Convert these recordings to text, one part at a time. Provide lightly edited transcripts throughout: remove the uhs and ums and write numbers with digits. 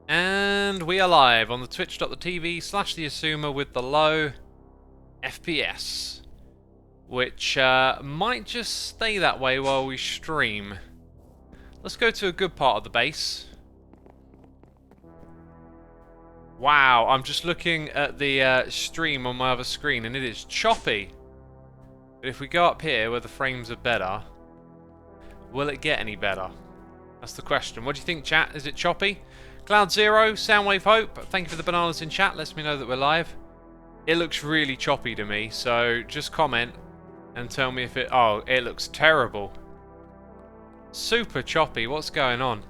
And we are live on the twitch.tv/the Xisuma with the low FPS, which might just stay that way while we stream. Let's go to a good part of the base. Wow, I'm just looking at the stream on my other screen and it is choppy. But if we go up here where the frames are better, will it get any better? That's the question. What do you think, chat? Is it choppy? Cloud Zero, Soundwave Hope, thank you for the bananas in chat. Lets me know that we're live. It looks really choppy to me, so just comment and tell me if it... Oh, it looks terrible. Super choppy. What's going on?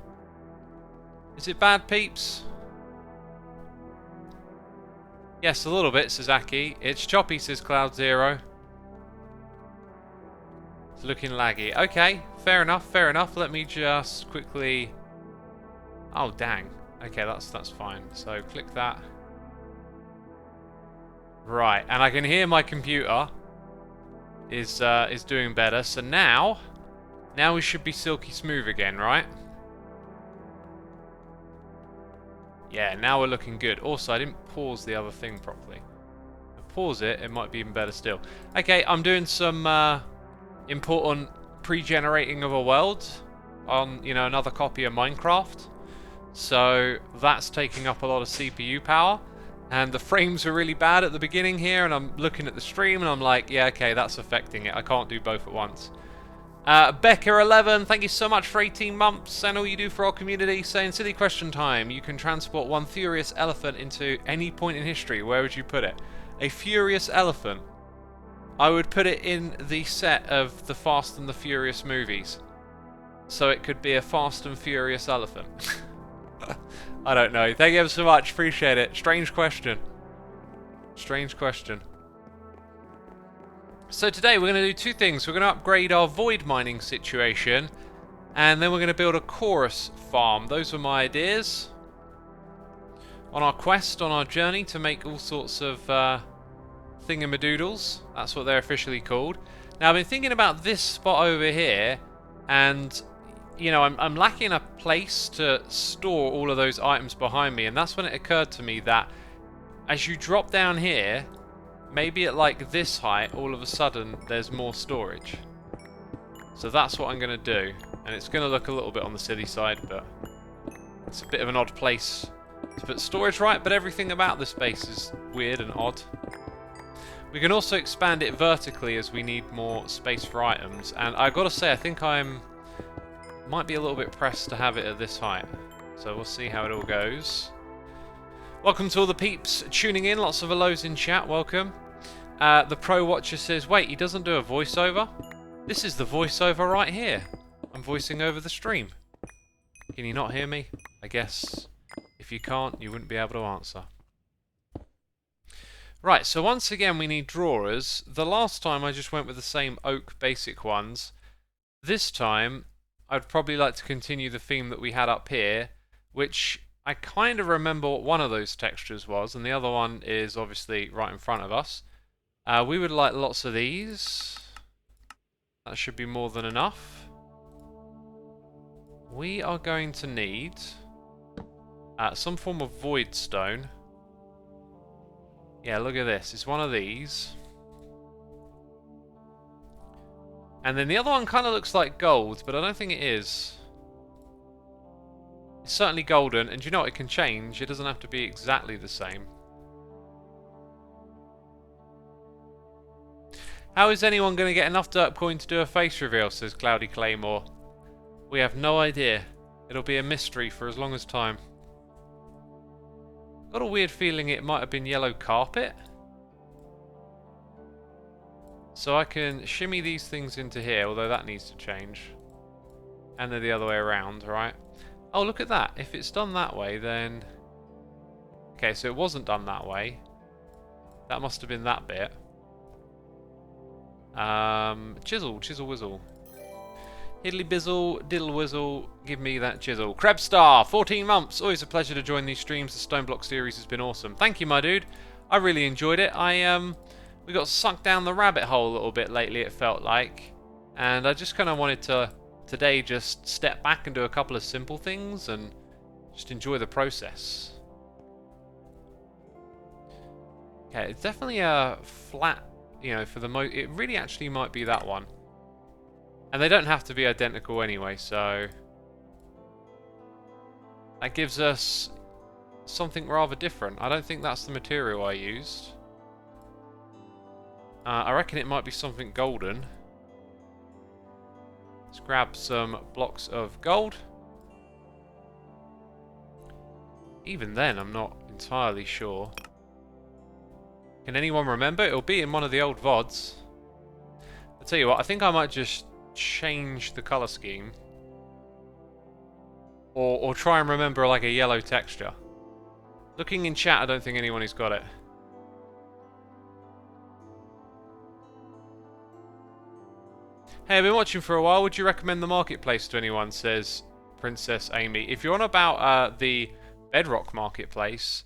Is it bad, peeps? Yes, a little bit, says Aki. It's choppy, says Cloud Zero. It's looking laggy. Okay, fair enough, fair enough. Let me just quickly... Oh, dang. Okay, that's fine. So, click that. Right, and I can hear my computer is doing better. So now we should be silky smooth again, right? Yeah, now we're looking good. Also, I didn't pause the other thing properly. If I pause it, it might be even better still. Okay, I'm doing some important pre-generating of a world on, you know, another copy of Minecraft. So that's taking up a lot of CPU power. And the frames are really bad at the beginning here, and I'm looking at the stream and I'm like, yeah, okay, that's affecting it. I can't do both at once. Becca11, thank you so much for 18 months and all you do for our community. Saying, silly question time. You can transport one furious elephant into any point in history. Where would you put it? A furious elephant. I would put it in the set of the Fast and the Furious movies. So it could be a Fast and Furious elephant. I don't know. Thank you ever so much. Appreciate it. Strange question. Strange question. So today we're going to do two things. We're going to upgrade our void mining situation, and then we're going to build a chorus farm. Those were my ideas on our quest, on our journey to make all sorts of thingamadoodles. That's what they're officially called. Now I've been thinking about this spot over here, and you know, I'm lacking a place to store all of those items behind me, and that's when it occurred to me that as you drop down here, maybe at like this height, all of a sudden there's more storage. So that's what I'm going to do, and it's going to look a little bit on the silly side, but it's a bit of an odd place to put storage, right? But everything about this base is weird and odd. We can also expand it vertically as we need more space for items, and I've got to say, I think might be a little bit pressed to have it at this height. So we'll see how it all goes. Welcome to all the peeps tuning in. Lots of hellos in chat. Welcome. The Pro Watcher says, wait, he doesn't do a voiceover? This is the voiceover right here. I'm voicing over the stream. Can you not hear me? I guess if you can't, you wouldn't be able to answer. Right, so once again we need drawers. The last time I just went with the same oak basic ones. This time I'd probably like to continue the theme that we had up here, which I kind of remember what one of those textures was, and the other one is obviously right in front of us. We would like lots of these. That should be more than enough. We are going to need some form of void stone. Yeah, look at this. It's one of these. And then the other one kind of looks like gold, but I don't think it is. It's certainly golden, and you know what? It can change. It doesn't have to be exactly the same. How is anyone going to get enough dirt coin to do a face reveal, says Cloudy Claymore. We have no idea. It'll be a mystery for as long as time. Got a weird feeling it might have been yellow carpet. So I can shimmy these things into here, although that needs to change. And then the other way around, right? Oh, look at that. If it's done that way, then... Okay, so it wasn't done that way. That must have been that bit. Chisel, chisel whizzle. Hiddly bizzle, diddle whizzle, give me that chisel. Krebstar, 14 months. Always a pleasure to join these streams. The Stoneblock series has been awesome. Thank you, my dude. I really enjoyed it. We got sucked down the rabbit hole a little bit lately, it felt like. And I just kind of wanted to, today, just step back and do a couple of simple things and Just enjoy the process. Okay, it's definitely a flat, you know, for the most... It really actually might be that one. And they don't have to be identical anyway, so... That gives us something rather different. I don't think that's the material I used. I reckon it might be something golden. Let's grab some blocks of gold. Even then, I'm not entirely sure. Can anyone remember? It'll be in one of the old VODs. I'll tell you what, I think I might just change the colour scheme. Or try and remember like a yellow texture. Looking in chat, I don't think anyone has got it. Hey, I've been watching for a while. Would you recommend the marketplace to anyone? Says Princess Amy. If you're on about the Bedrock marketplace,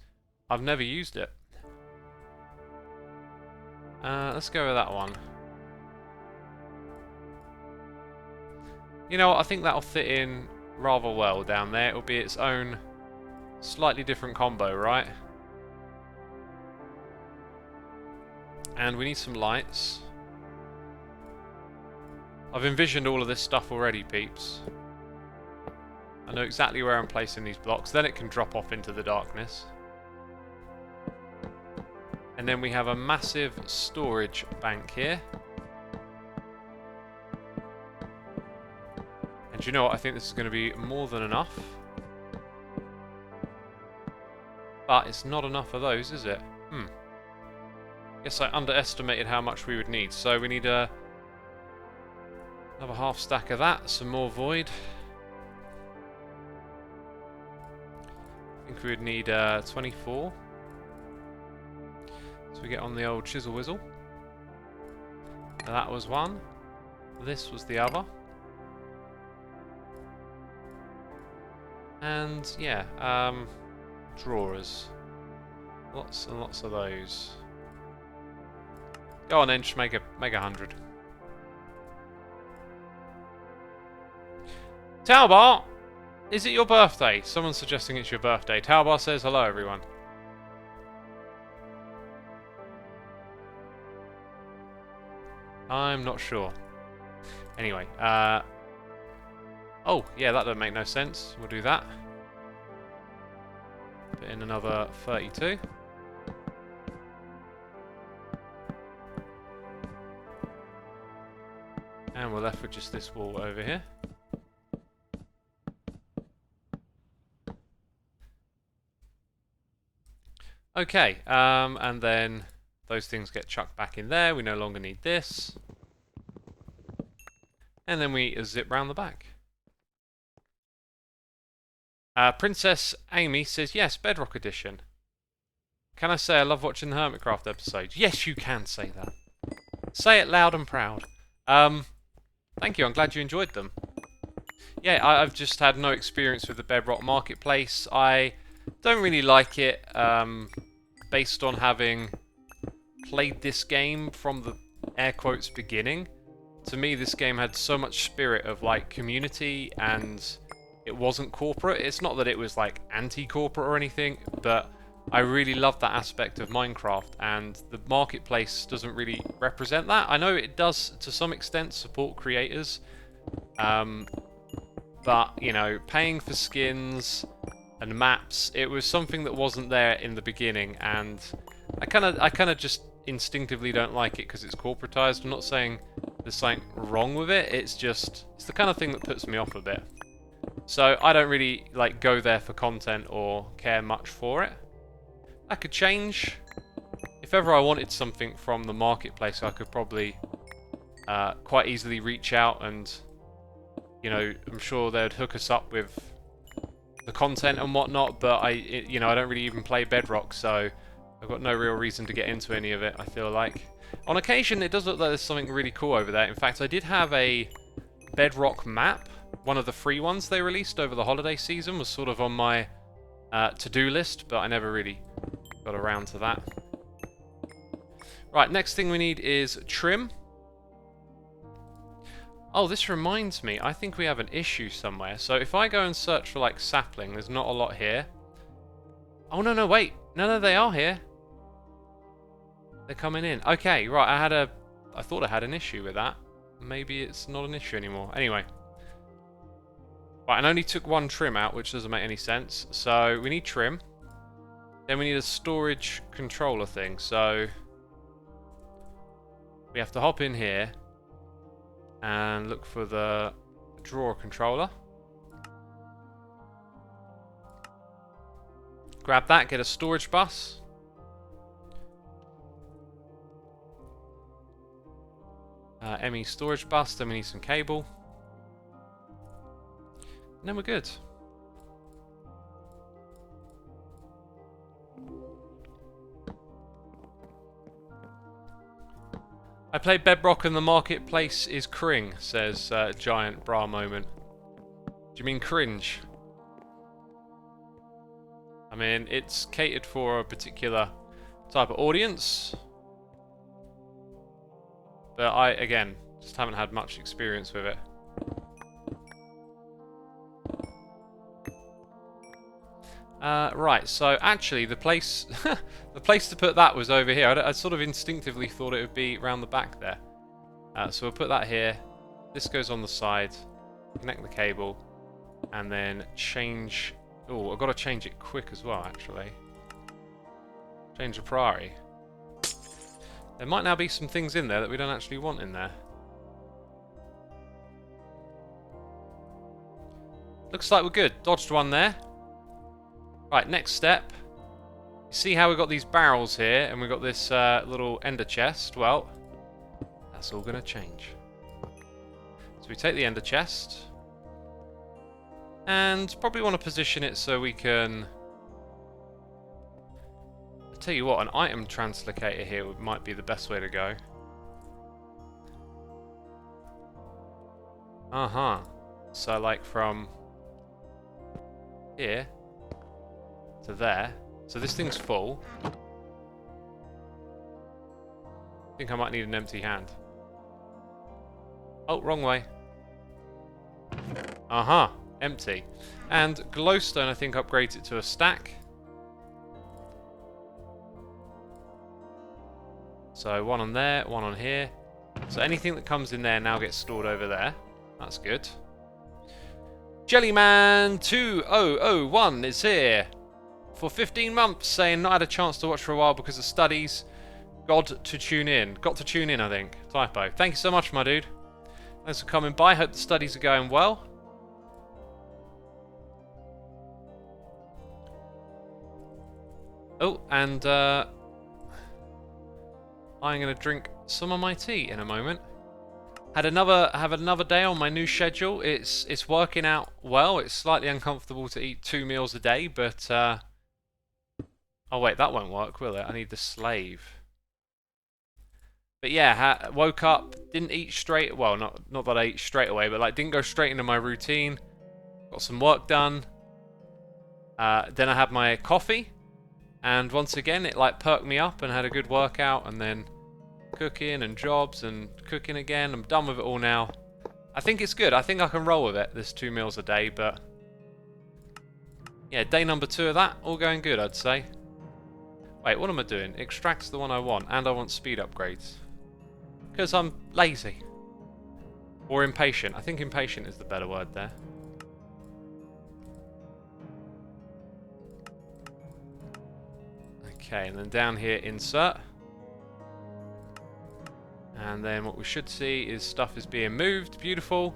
I've never used it. Let's go with that one. You know what? I think that'll fit in rather well down there. It'll be its own slightly different combo, right? And we need some lights. I've envisioned all of this stuff already, peeps. I know exactly where I'm placing these blocks. Then it can drop off into the darkness. And then we have a massive storage bank here. And you know what? I think this is going to be more than enough. But it's not enough of those, is it? Guess I underestimated how much we would need. So we need another half stack of that. Some more void. I think we would need 24. So we get on the old chisel whizzle. That was one. This was the other. And yeah, drawers. Lots and lots of those. Go on then, just make 100. Talbar! Is it your birthday? Someone's suggesting it's your birthday. Talbar says hello, everyone. I'm not sure. Anyway, oh, yeah, that doesn't make no sense. We'll do that. Put in another 32. And we're left with just this wall over here. Okay, and then those things get chucked back in there. We no longer need this. And then we zip round the back. Princess Amy says, yes, Bedrock Edition. Can I say I love watching the Hermitcraft episodes? Yes, you can say that. Say it loud and proud. Thank you, I'm glad you enjoyed them. Yeah, I've just had no experience with the Bedrock Marketplace. I don't really like it, based on having played this game from the air quotes beginning. To me, this game had so much spirit of like community, and it wasn't corporate. It's not that it was like anti-corporate or anything, but I really loved that aspect of Minecraft, and the marketplace doesn't really represent that. I know it does to some extent support creators, but you know, paying for skins and maps, it was something that wasn't there in the beginning, and I kind of just instinctively don't like it because it's corporatized. I'm not saying there's something wrong with it. It's the kind of thing that puts me off a bit. So I don't really like go there for content or care much for it. That could change. If ever I wanted something from the marketplace, I could probably quite easily reach out, and you know, I'm sure they'd hook us up with the content and whatnot. But I don't really even play Bedrock, so I've got no real reason to get into any of it, I feel like. On occasion, it does look like there's something really cool over there. In fact, I did have a Bedrock map. One of the free ones they released over the holiday season was sort of on my to-do list, but I never really got around to that. Right, next thing we need is trim. Oh, this reminds me. I think we have an issue somewhere. So if I go and search for like sapling, there's not a lot here. Oh, no, no, wait. No, they are here. They're coming in. Okay, right. I thought I had an issue with that. Maybe it's not an issue anymore. Anyway. Right, and I only took one trim out, which doesn't make any sense. So we need trim. Then we need a storage controller thing. So we have to hop in here and look for the drawer controller. Grab that, get a storage bus. ME storage bus, then we need some cable. And then we're good. I played Bedrock and the marketplace is cring, says Giant Bra Moment. Do you mean cringe? I mean, it's catered for a particular type of audience. But I, again, just haven't had much experience with it. Right, so actually the place the place to put that was over here. I sort of instinctively thought it would be around the back there. So we'll put that here. This goes on the side. Connect the cable. And then change... Oh, I've got to change it quick as well, actually. Change the priority. There might now be some things in there that we don't actually want in there. Looks like we're good. Dodged one there. Right, next step. You see how we've got these barrels here and we've got this little ender chest? Well, that's all going to change. So we take the ender chest and probably want to position it so we can... I'll tell you what, an item translocator here might be the best way to go. So like from here to there. So this thing's full. I think I might need an empty hand. Oh, wrong way. Empty. And glowstone I think upgrades it to a stack. So one on there, one on here. So anything that comes in there now gets stored over there. That's good. Jellyman2001 is here for 15 months, saying not had a chance to watch for a while because of studies. Got to tune in, I think. Typo. Thank you so much, my dude. Thanks for coming by. Hope the studies are going well. Oh, and I'm going to drink some of my tea in a moment. Have another day on my new schedule. It's working out well. It's slightly uncomfortable to eat 2 meals a day, but oh wait, that won't work, will it? I need the slave. But yeah, woke up, didn't eat straight. Well, not that I ate straight away, but like didn't go straight into my routine. Got some work done. Then I had my coffee, and once again it like perked me up and had a good workout, and then cooking and jobs and cooking again. I'm done with it all now. I think it's good. I think I can roll with it, this 2 meals a day, but yeah, day number 2 of that, all going good, I'd say. Wait, what am I doing? Extract's the one I want, and I want speed upgrades. Because I'm lazy. Or impatient. I think impatient is the better word there. Okay, and then down here, insert. And then what we should see is stuff is being moved. Beautiful.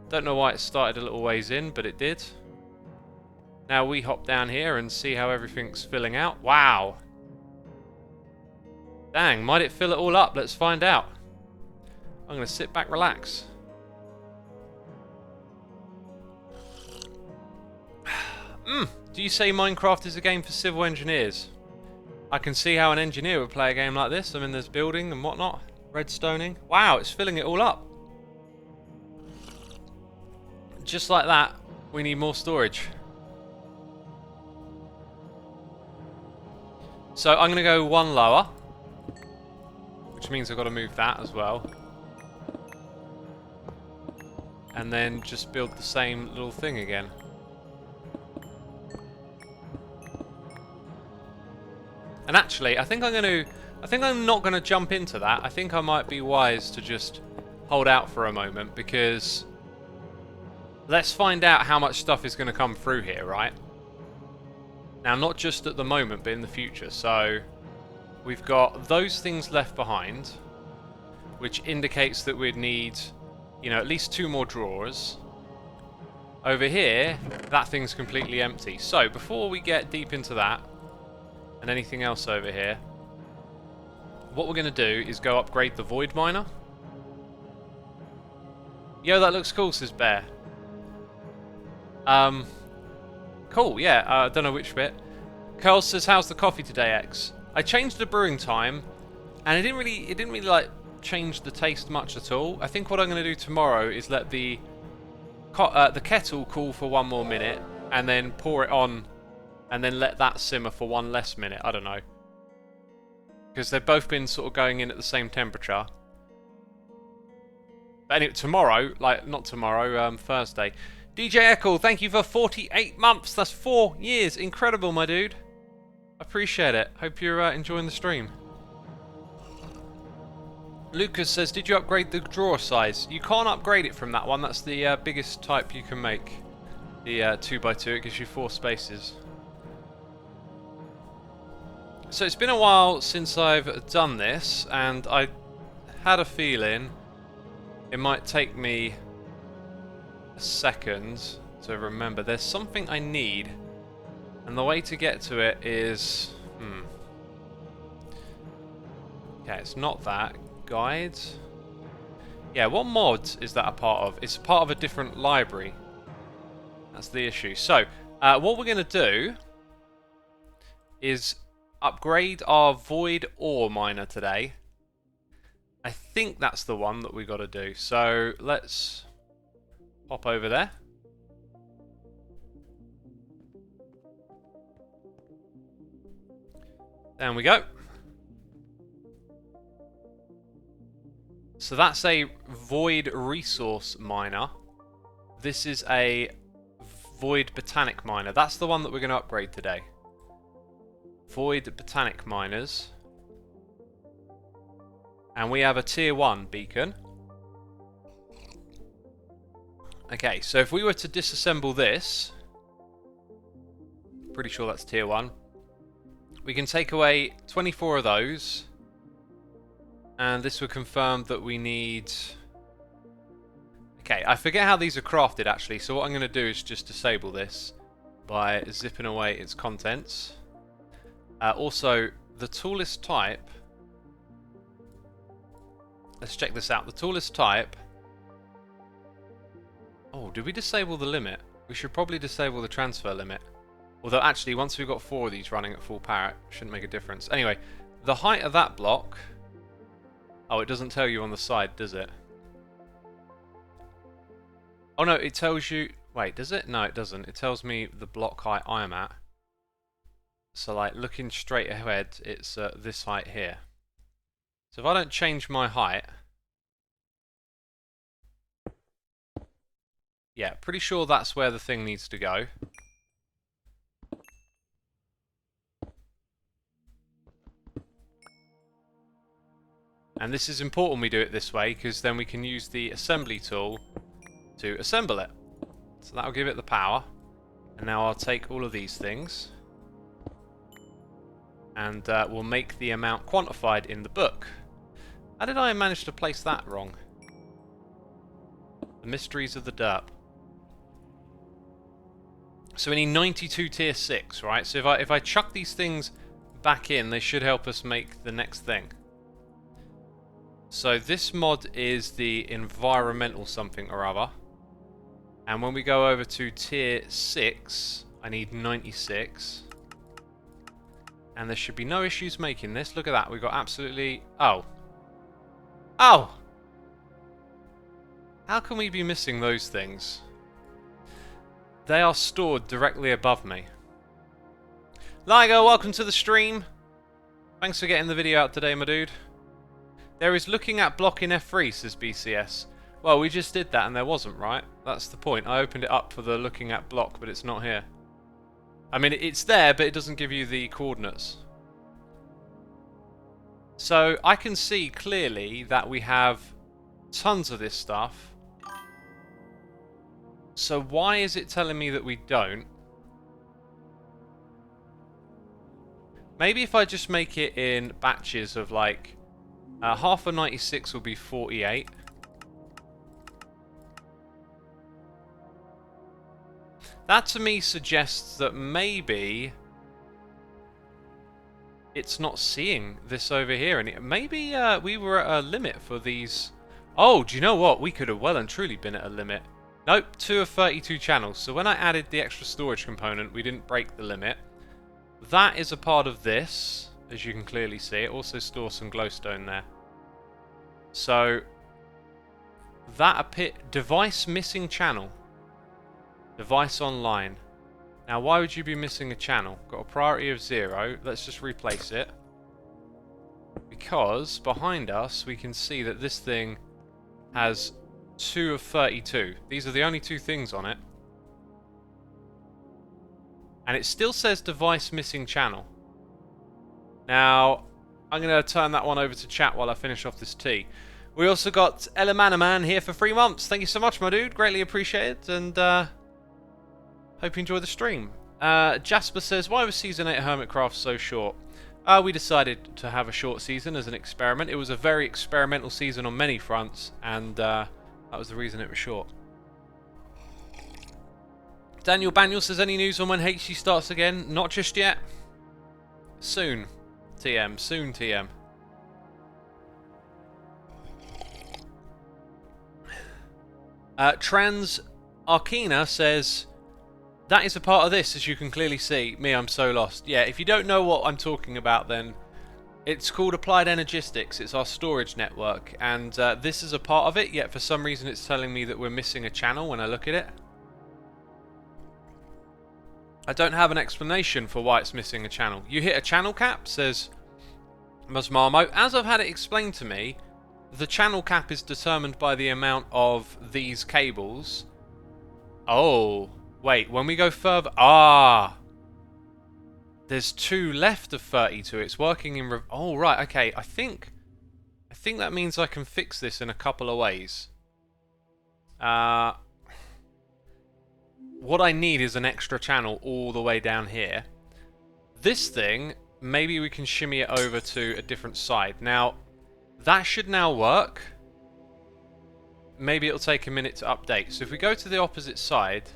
Don't know why it started a little ways in, but it did. Now we hop down here and see how everything's filling out. Wow. Dang, might it fill it all up? Let's find out. I'm going to sit back, relax. Do you say Minecraft is a game for civil engineers? I can see how an engineer would play a game like this. I mean, there's building and whatnot. Redstoning. Wow, it's filling it all up. Just like that, we need more storage. So I'm going to go one lower, which means I've got to move that as well. and then just build the same little thing again. And actually, I think I'm not going to jump into that. I think I might be wise to just hold out for a moment, because let's find out how much stuff is going to come through here, right? Now, not just at the moment, but in the future. So, we've got those things left behind, which indicates that we'd need, you know, at least 2 more drawers. Over here, that thing's completely empty. So, before we get deep into that, and anything else over here, what we're going to do is go upgrade the void miner. Yo, that looks cool, says Bear. Cool, yeah, I don't know which bit. Carl says, how's the coffee today, X? I changed the brewing time, and it didn't really like change the taste much at all. I think what I'm going to do tomorrow is let the kettle cool for 1 more minute, and then pour it on, and then let that simmer for 1 less minute. I don't know, because they've both been sort of going in at the same temperature. But anyway, tomorrow, like not tomorrow, Thursday. DJ Eccles, thank you for 48 months. That's 4 years. Incredible, my dude. Appreciate it. Hope you're enjoying the stream. Lucas says, did you upgrade the drawer size? You can't upgrade it from that one. That's the biggest type you can make. The 2x2. It gives you 4 spaces. So it's been a while since I've done this, and I had a feeling it might take me a second to remember. There's something I need, and the way to get to it is... Okay, it's not that. Guides. Yeah, what mod is that a part of? It's part of a different library. That's the issue. So, what we're going to do is upgrade our void ore miner today. I think that's the one that we got to do. So, let's pop over there. There we go. So that's a void resource miner. This is a void botanic miner. That's the one that we're going to upgrade today. Void botanic miners. And we have a tier 1 beacon. Okay, so if we were to disassemble this, pretty sure that's tier 1. We can take away 24 of those. And this would confirm that we need... Okay, I forget how these are crafted actually, so what I'm going to do is just disable this by zipping away its contents. Also, the tallest type... Let's check this out. The tallest type... Oh, did we disable the limit? We should probably disable the transfer limit. Although actually, once we've got 4 of these running at full power, it shouldn't make a difference. Anyway, the height of that block... Oh, it doesn't tell you on the side, does it? Oh no, it tells you... Wait, does it? No, it doesn't. It tells me the block height I'm at. So, like, looking straight ahead, it's this height here. So if I don't change my height... Yeah, pretty sure that's where the thing needs to go. And this is important we do it this way, because then we can use the assembly tool to assemble it. So that'll give it the power. And now I'll take all of these things. And we'll make the amount quantified in the book. How did I manage to place that wrong? The mysteries of the derp. So we need 92 tier 6, right? So if I chuck these things back in, they should help us make the next thing. So this mod is the environmental something or other. And when we go over to tier 6, I need 96. And there should be no issues making this. Look at that. We've got absolutely... Oh. Oh! How can we be missing those things? They are stored directly above me. Ligo, welcome to the stream. Thanks for getting the video out today, my dude. There is looking at block in F3, says BCS. Well, we just did that and there wasn't, right? That's the point. I opened it up for the looking at block, but it's not here. I mean, it's there, but it doesn't give you the coordinates. So I can see clearly that we have tons of this stuff. So why is it telling me that we don't? Maybe if I just make it in batches of like half of 96 will be 48. That to me suggests that maybe it's not seeing this over here, and maybe we were at a limit for these. Oh, do you know what? We could have well and truly been at a limit. Nope, 2 of 32 channels. So when I added the extra storage component, we didn't break the limit. That is a part of this, as you can clearly see. It also stores some glowstone there. So that device missing channel. Device online. Now, why would you be missing a channel? Got a priority of 0. Let's just replace it. Because behind us, we can see that this thing has 2 of 32. These are the only 2 things on it. And it still says device missing channel. Now, I'm going to turn that one over to chat while I finish off this tea. We also got Elamanaman here for 3 months. Thank you so much, my dude. Greatly appreciated. And hope you enjoy the stream. Jasper says, why was Season 8 Hermitcraft so short? We decided to have a short season as an experiment. It was a very experimental season on many fronts, and that was the reason it was short. Daniel Baniel says, any news on when HC starts again? Not just yet. Soon. TM. Soon, TM. Trans Arcana says, that is a part of this, as you can clearly see. Me, I'm so lost. Yeah, if you don't know what I'm talking about, then it's called Applied Energistics. It's our storage network, and this is a part of it, yet for some reason it's telling me that we're missing a channel when I look at it. I don't have an explanation for why it's missing a channel. You hit a channel cap, says Musmarmo. As I've had it explained to me, the channel cap is determined by the amount of these cables. Oh, wait, when we go further... Ah! There's 2 left of 32. It's working in... Oh, right, okay. I think that means I can fix this in a couple of ways. What I need is an extra channel all the way down here. This thing, maybe we can shimmy it over to a different side. Now, that should now work. Maybe it'll take a minute to update. So if we go to the opposite side,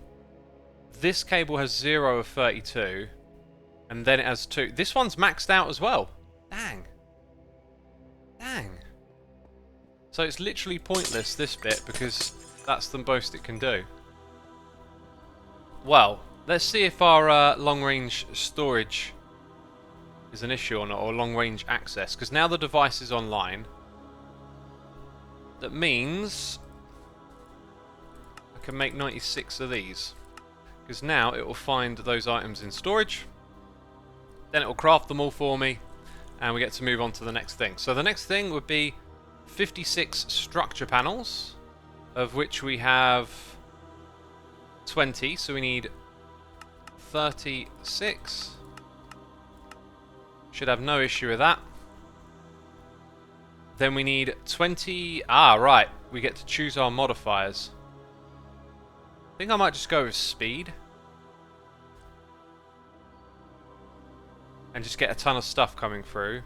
this cable has 0 of 32, and then it has 2. This one's maxed out as well. Dang. Dang. So it's literally pointless, this bit, because that's the most it can do. Well, let's see if our long-range storage is an issue or not, or long-range access, because now the device is online. That means I can make 96 of these, because now it will find those items in storage, then it will craft them all for me, and we get to move on to the next thing. So the next thing would be 56 structure panels, of which we have 20, so we need 36. Should have no issue with that. Then we need 20... Ah, right. We get to choose our modifiers. I think I might just go with speed. And just get a ton of stuff coming through.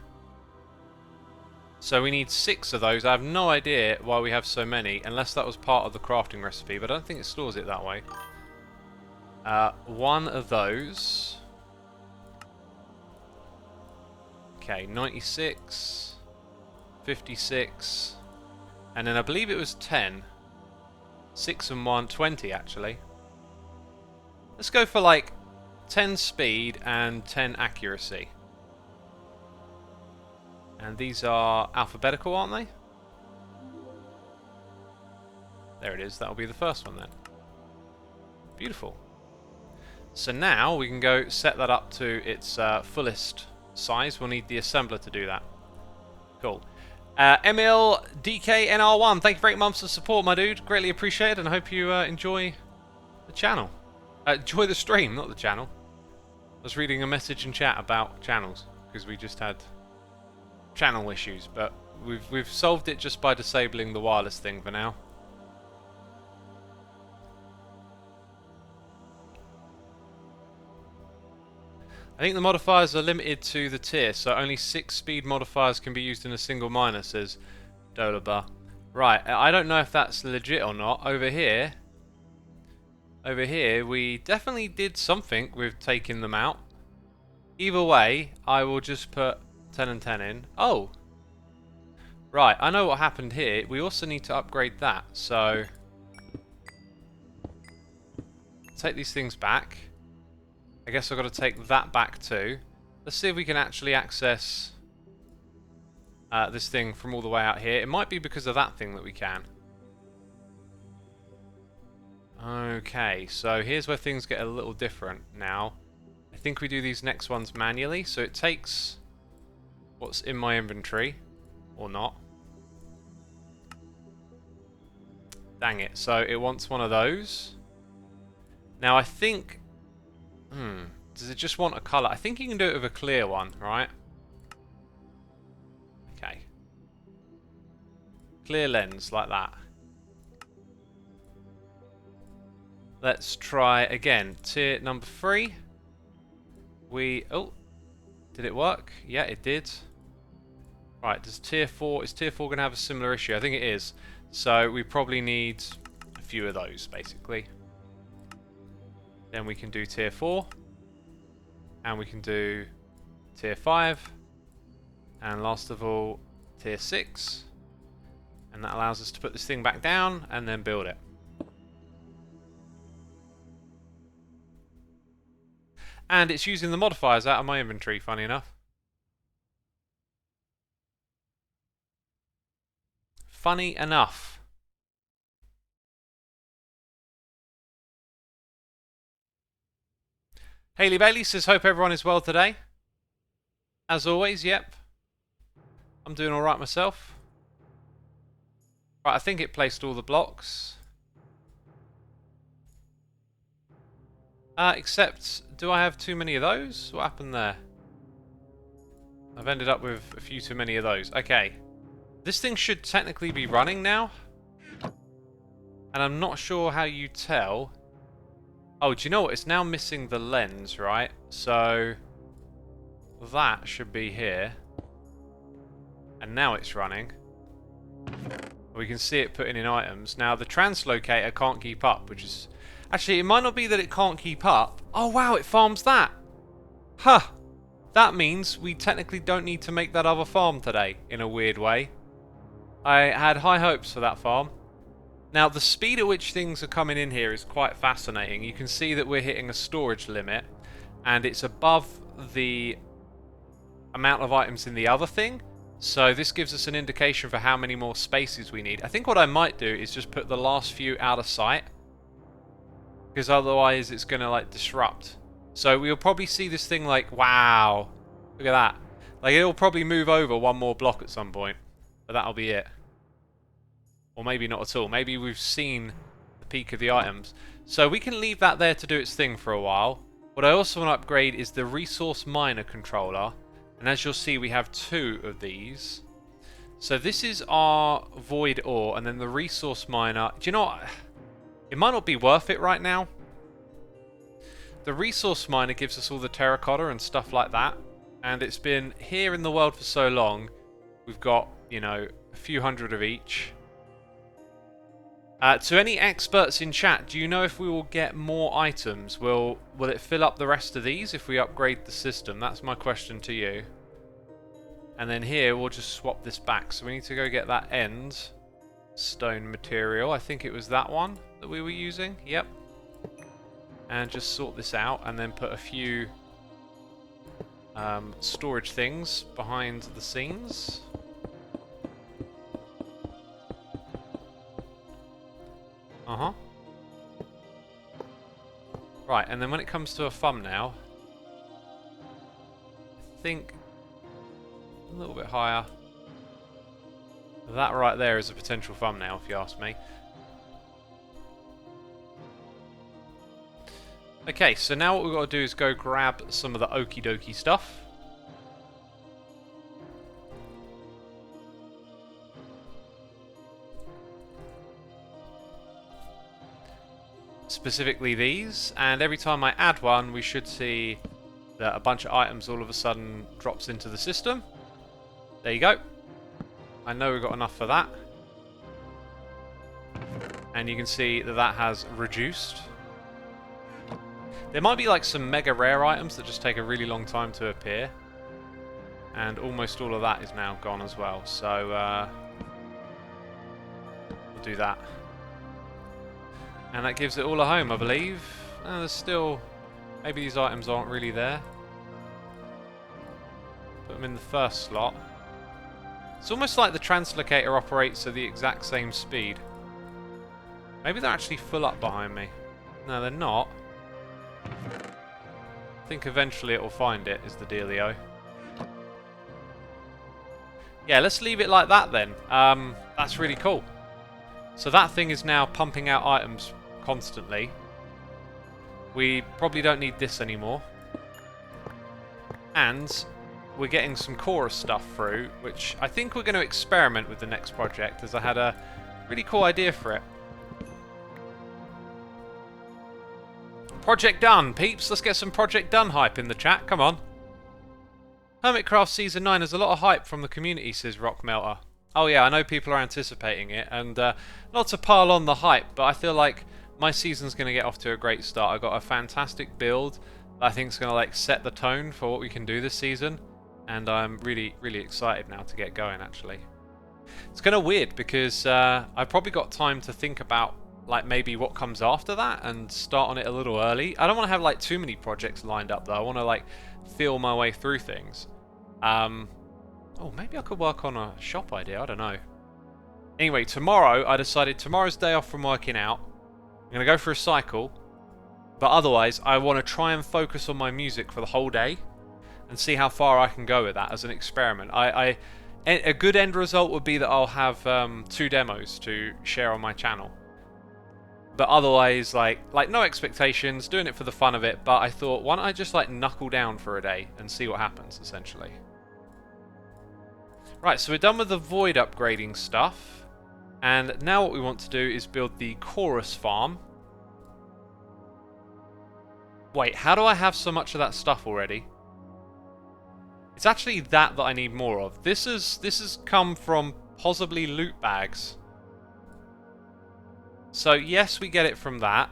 So we need 6 of those. I have no idea why we have so many, unless that was part of the crafting recipe, but I don't think it stores it that way. 1 of those. Okay, 96, 56, and then I believe it was 10. 6 and 1, 20 actually. Let's go for like 10 speed and 10 accuracy. And these are alphabetical, aren't they? There it is, that'll be the first one then. Beautiful. So now we can go set that up to its fullest size. We'll need the assembler to do that. Cool. Emil DKNR1, thank you very much for support, my dude. Greatly appreciated, and I hope you enjoy the channel. Enjoy the stream, not the channel. I was reading a message in chat about channels because we just had channel issues, but we've solved it just by disabling the wireless thing for now. I think the modifiers are limited to the tier, so only 6 speed modifiers can be used in a single miner, says Dolabar. Right, I don't know if that's legit or not. Over here, we definitely did something with taking them out. Either way, I will just put 10 and 10 in. Oh! Right, I know what happened here. We also need to upgrade that, so... take these things back. I guess I've got to take that back too. Let's see if we can actually access this thing from all the way out here. It might be because of that thing that we can. Okay, so here's where things get a little different now. I think we do these next ones manually, so it takes what's in my inventory, or not. Dang it, so it wants one of those. Now I think... does it just want a colour? I think you can do it with a clear one, right? Okay. Clear lens, like that. Let's try again. Tier number 3. Oh, did it work? Yeah, it did. Right, does tier 4... is tier 4 going to have a similar issue? I think it is. So we probably need a few of those, basically. Then we can do tier 4. And we can do tier 5. And last of all, tier 6. And that allows us to put this thing back down and then build it. And it's using the modifiers out of my inventory, funny enough. Funny enough. Haley Bailey says, hope everyone is well today. As always, yep. I'm doing alright myself. Right, I think it placed all the blocks. Except, do I have too many of those? What happened there? I've ended up with a few too many of those. Okay. This thing should technically be running now. And I'm not sure how you tell. Oh, do you know what? It's now missing the lens, right? So that should be here. And now it's running. We can see it putting in items. Now the translocator can't keep up, which is... actually, it might not be that it can't keep up. Oh wow, it farms that. Huh. That means we technically don't need to make that other farm today, in a weird way. I had high hopes for that farm. Now, the speed at which things are coming in here is quite fascinating. You can see that we're hitting a storage limit, and it's above the amount of items in the other thing. So this gives us an indication for how many more spaces we need. I think what I might do is just put the last few out of sight, because otherwise it's going to like disrupt. So we'll probably see this thing like, wow, look at that. Like it'll probably move over one more block at some point, but that'll be it. Or maybe not at all. Maybe we've seen the peak of the items. So we can leave that there to do its thing for a while. What I also want to upgrade is the resource miner controller. And as you'll see, we have 2 of these. So this is our void ore, and then the resource miner. Do you know what? It might not be worth it right now. The resource miner gives us all the terracotta and stuff like that. And it's been here in the world for so long. We've got, you know, a few hundred of each. To any experts in chat, do you know if we will get more items? Will it fill up the rest of these if we upgrade the system? That's my question to you. And then here we'll just swap this back. So we need to go get that end stone material. I think it was that one that we were using. Yep. And just sort this out and then put a few storage things behind the scenes. Uh-huh. Right, and then when it comes to a thumbnail, I think a little bit higher. That right there is a potential thumbnail, if you ask me. Okay, so now what we've got to do is go grab some of the okie dokie stuff. Specifically these, and every time I add one, we should see that a bunch of items all of a sudden drops into the system. There you go. I know we've got enough for that. And you can see that that has reduced. There might be like some mega rare items that just take a really long time to appear. And almost all of that is now gone as well. So we'll do that. And that gives it all a home, I believe. There's still... maybe these items aren't really there. Put them in the first slot. It's almost like the translocator operates at the exact same speed. Maybe they're actually full up behind me. No, they're not. I think eventually it will find it, is the dealio. Yeah, let's leave it like that then. That's really cool. So that thing is now pumping out items constantly. We probably don't need this anymore. And we're getting some chorus stuff through, which I think we're going to experiment with the next project, as I had a really cool idea for it. Project done, peeps. Let's get some project done hype in the chat. Come on. Hermitcraft Season 9 has a lot of hype from the community, says Rockmelter. Oh yeah, I know people are anticipating it, and not to pile on the hype, but I feel like my season's going to get off to a great start. I've got a fantastic build that I think is going to like set the tone for what we can do this season, and I'm really, really excited now to get going, actually. It's kind of weird because I've probably got time to think about like maybe what comes after that and start on it a little early. I don't want to have like too many projects lined up though. I want to like feel my way through things. Oh, maybe I could work on a shop idea, I don't know. Anyway, tomorrow, I decided tomorrow's day off from working out. I'm going to go for a cycle. But otherwise, I want to try and focus on my music for the whole day. And see how far I can go with that as an experiment. A good end result would be that I'll have 2 demos to share on my channel. But otherwise, like no expectations, doing it for the fun of it. But I thought, why don't I just like knuckle down for a day and see what happens, essentially. Right, so we're done with the void upgrading stuff. And now what we want to do is build the chorus farm. Wait, how do I have so much of that stuff already? It's actually that I need more of. This has come from possibly loot bags. So yes, we get it from that.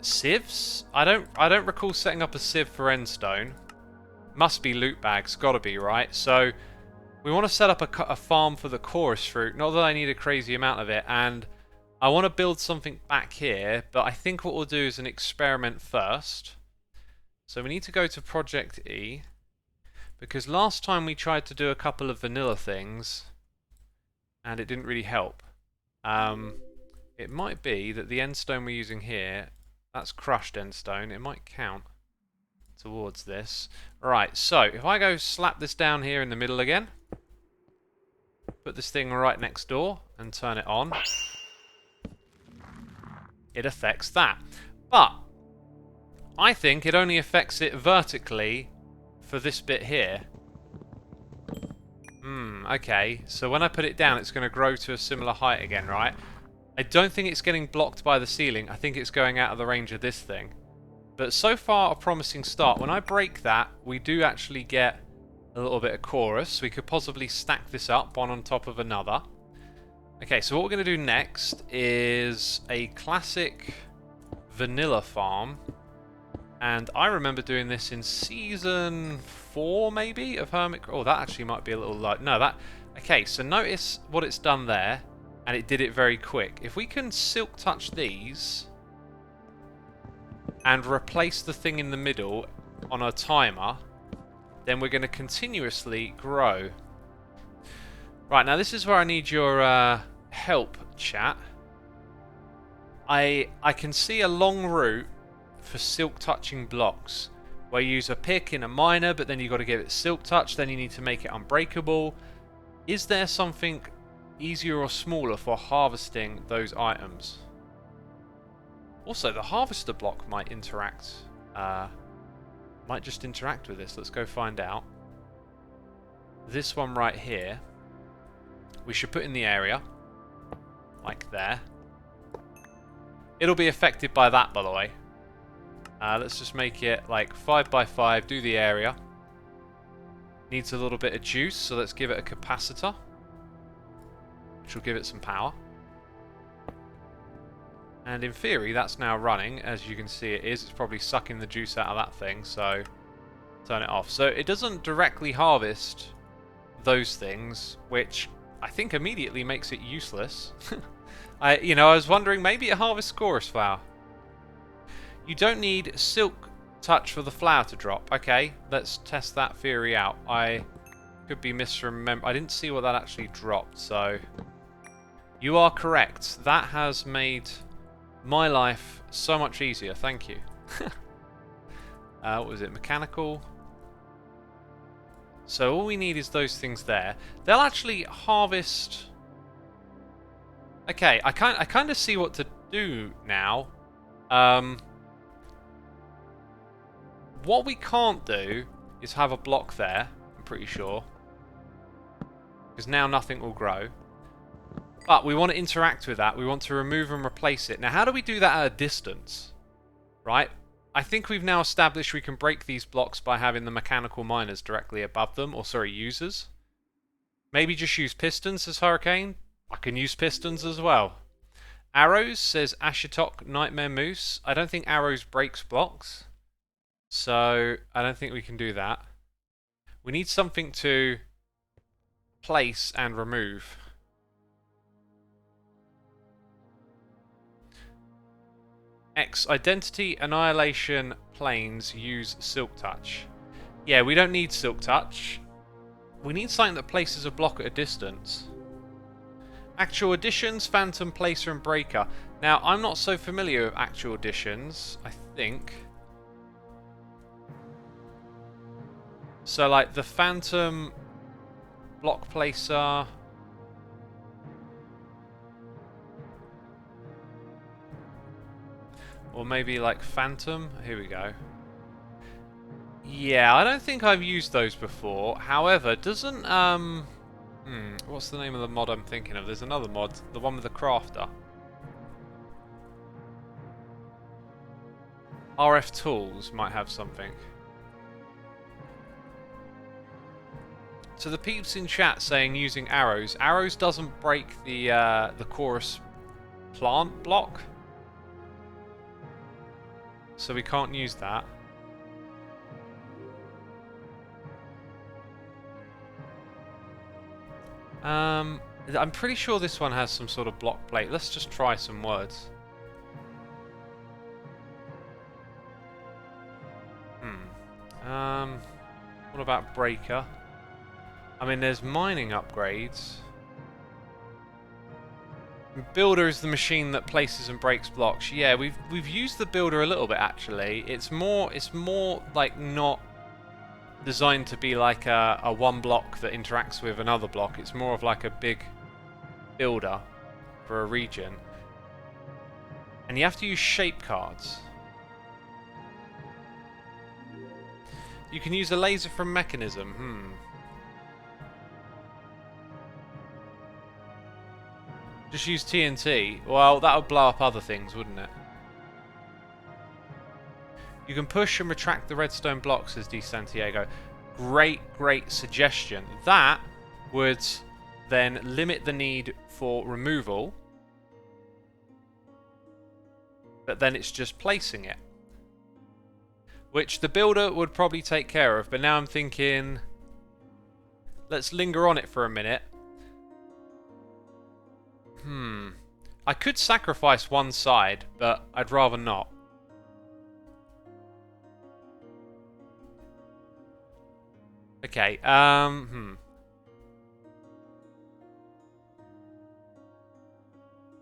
Sieves? I don't recall setting up a sieve for endstone. Must be loot bags, gotta be, right? So we want to set up a farm for the chorus fruit. Not that I need a crazy amount of it, and I want to build something back here, but I think what we'll do is an experiment first. So we need to go to Project E, because last time we tried to do a couple of vanilla things, and it didn't really help. It might be that the endstone we're using here, that's crushed endstone, it might count towards this. Right, so if I go slap this down here in the middle again, put this thing right next door and turn it on, it affects that. But I think it only affects it vertically for this bit here. Okay, so when I put it down it's going to grow to a similar height again, right? I don't think it's getting blocked by the ceiling. I think it's going out of the range of this thing. But so far, a promising start. When I break that, we do actually get a little bit of chorus. We could possibly stack this up, one on top of another. Okay, so what we're going to do next is a classic vanilla farm. And I remember doing this in Season 4, maybe, of Hermit... Oh, that actually might be a little light. No, that... Okay, so notice what it's done there, and it did it very quick. If we can silk touch these and replace the thing in the middle on a timer, then we're going to continuously grow. Right, now this is where I need your help, chat. I can see a long route for silk touching blocks, where you use a pick in a miner, but then you've got to give it silk touch, then you need to make it unbreakable. Is there something easier or smaller for harvesting those items? Also, the harvester block might interact. Might just interact with this. Let's go find out. This one right here, we should put in the area, like there. It'll be affected by that, by the way. Let's just make it like 5 by 5, do the area. Needs a little bit of juice, so let's give it a capacitor, which will give it some power. And in theory, that's now running. As you can see, it is. It's probably sucking the juice out of that thing, so turn it off. So it doesn't directly harvest those things, which I think immediately makes it useless. I was wondering, maybe it harvests chorus flower. You don't need silk touch for the flower to drop. Okay, let's test that theory out. I could be misremember. I didn't see what that actually dropped, so you are correct. That has made my life so much easier. Thank you. What was it? Mechanical. So all we need is those things there. They'll actually harvest. Okay, I kind of see what to do now. What we can't do is have a block there, I'm pretty sure. Because now nothing will grow. But we want to interact with that. We want to remove and replace it. Now, how do we do that at a distance? Right? I think we've now established we can break these blocks by having the mechanical miners directly above them. Or, sorry, users. Maybe just use pistons as Hurricane. I can use pistons as well. Arrows, says Ashitok Nightmare Moose. I don't think arrows breaks blocks. So, I don't think we can do that. We need something to place and remove. X Identity Annihilation Planes use Silk Touch. Yeah, we don't need Silk Touch. We need something that places a block at a distance. Actual Additions, Phantom, Placer and Breaker. Now, I'm not so familiar with Actual Additions, I think. So, like, the Phantom block placer. Or maybe, like, Phantom. Here we go. Yeah, I don't think I've used those before. However, doesn't, what's the name of the mod I'm thinking of? There's another mod. The one with the crafter. RF Tools might have something. So the peeps in chat saying using arrows. Arrows doesn't break the chorus plant block. So we can't use that. I'm pretty sure this one has some sort of block plate. Let's just try some words. What about breaker? I mean, there's mining upgrades. Builder is the machine that places and breaks blocks. Yeah, we've used the builder a little bit actually. It's more like not designed to be like a one block that interacts with another block. It's more of like a big builder for a region. And you have to use shape cards. You can use a laser from mechanism. Just use TNT. Well, that would blow up other things, wouldn't it? You can push and retract the redstone blocks, says D. Santiago. Great suggestion. That would then limit the need for removal. But then it's just placing it. Which the builder would probably take care of. But now I'm thinking, let's linger on it for a minute. I could sacrifice one side, but I'd rather not. Okay,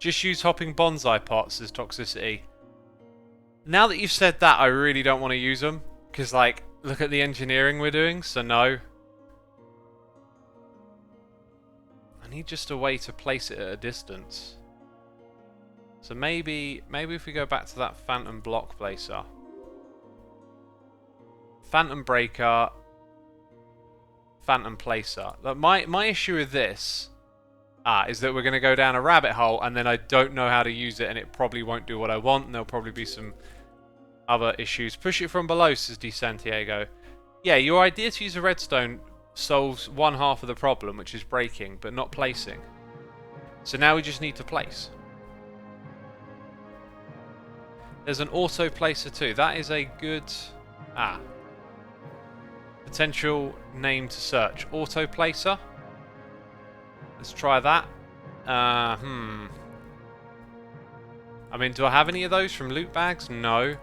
Just use hopping bonsai pots as toxicity. Now that you've said that, I really don't want to use them. Because, like, look at the engineering we're doing, so no. need just a way to place it at a distance. So maybe if we go back to that phantom block placer. Phantom breaker. Phantom placer. My issue with this is that we're going to go down a rabbit hole and then I don't know how to use it and it probably won't do what I want and there'll probably be some other issues. Push it from below, says DeSantiago. Yeah, your idea to use a redstone solves one half of the problem, which is breaking, but not placing. So now we just need to place. There's an auto placer too. That is a good potential name to search. Auto placer. Let's try that. I mean, do I have any of those from loot bags? No.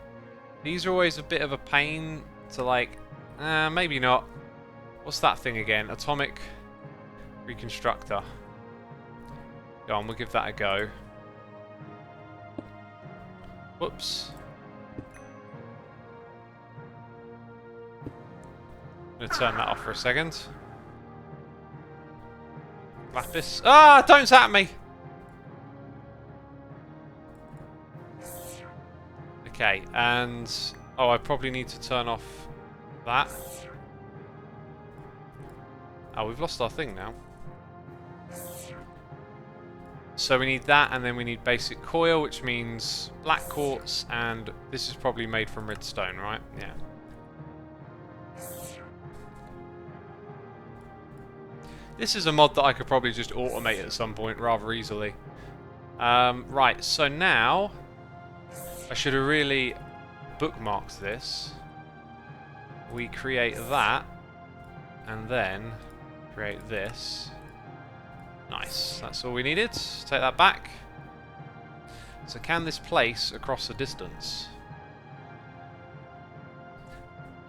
These are always a bit of a pain to like. Maybe not. What's that thing again? Atomic reconstructor. Go on, we'll give that a go. Whoops. I'm going to turn that off for a second. Lapis. Ah, don't zap me! Okay, and... oh, I probably need to turn off that. Oh, we've lost our thing now. So we need that, and then we need basic coil, which means black quartz, and this is probably made from redstone, right? Yeah. This is a mod that I could probably just automate at some point rather easily. Right, so now I should have really bookmarked this. We create that, and then create this. Nice, that's all we needed. Take that back. So can this place across the distance?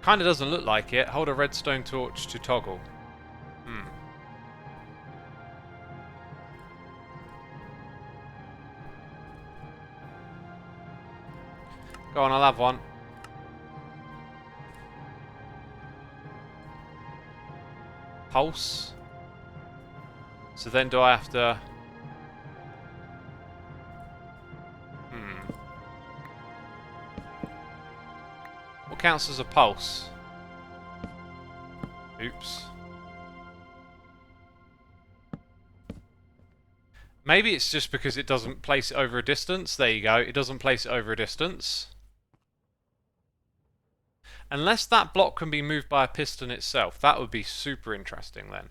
Kinda doesn't look like it. Hold a redstone torch to toggle. Go on, I'll have one. Pulse. So then do I have to... What counts as a pulse? Oops. Maybe it's just because it doesn't place it over a distance. There you go. It doesn't place it over a distance. Unless that block can be moved by a piston itself. That would be super interesting then.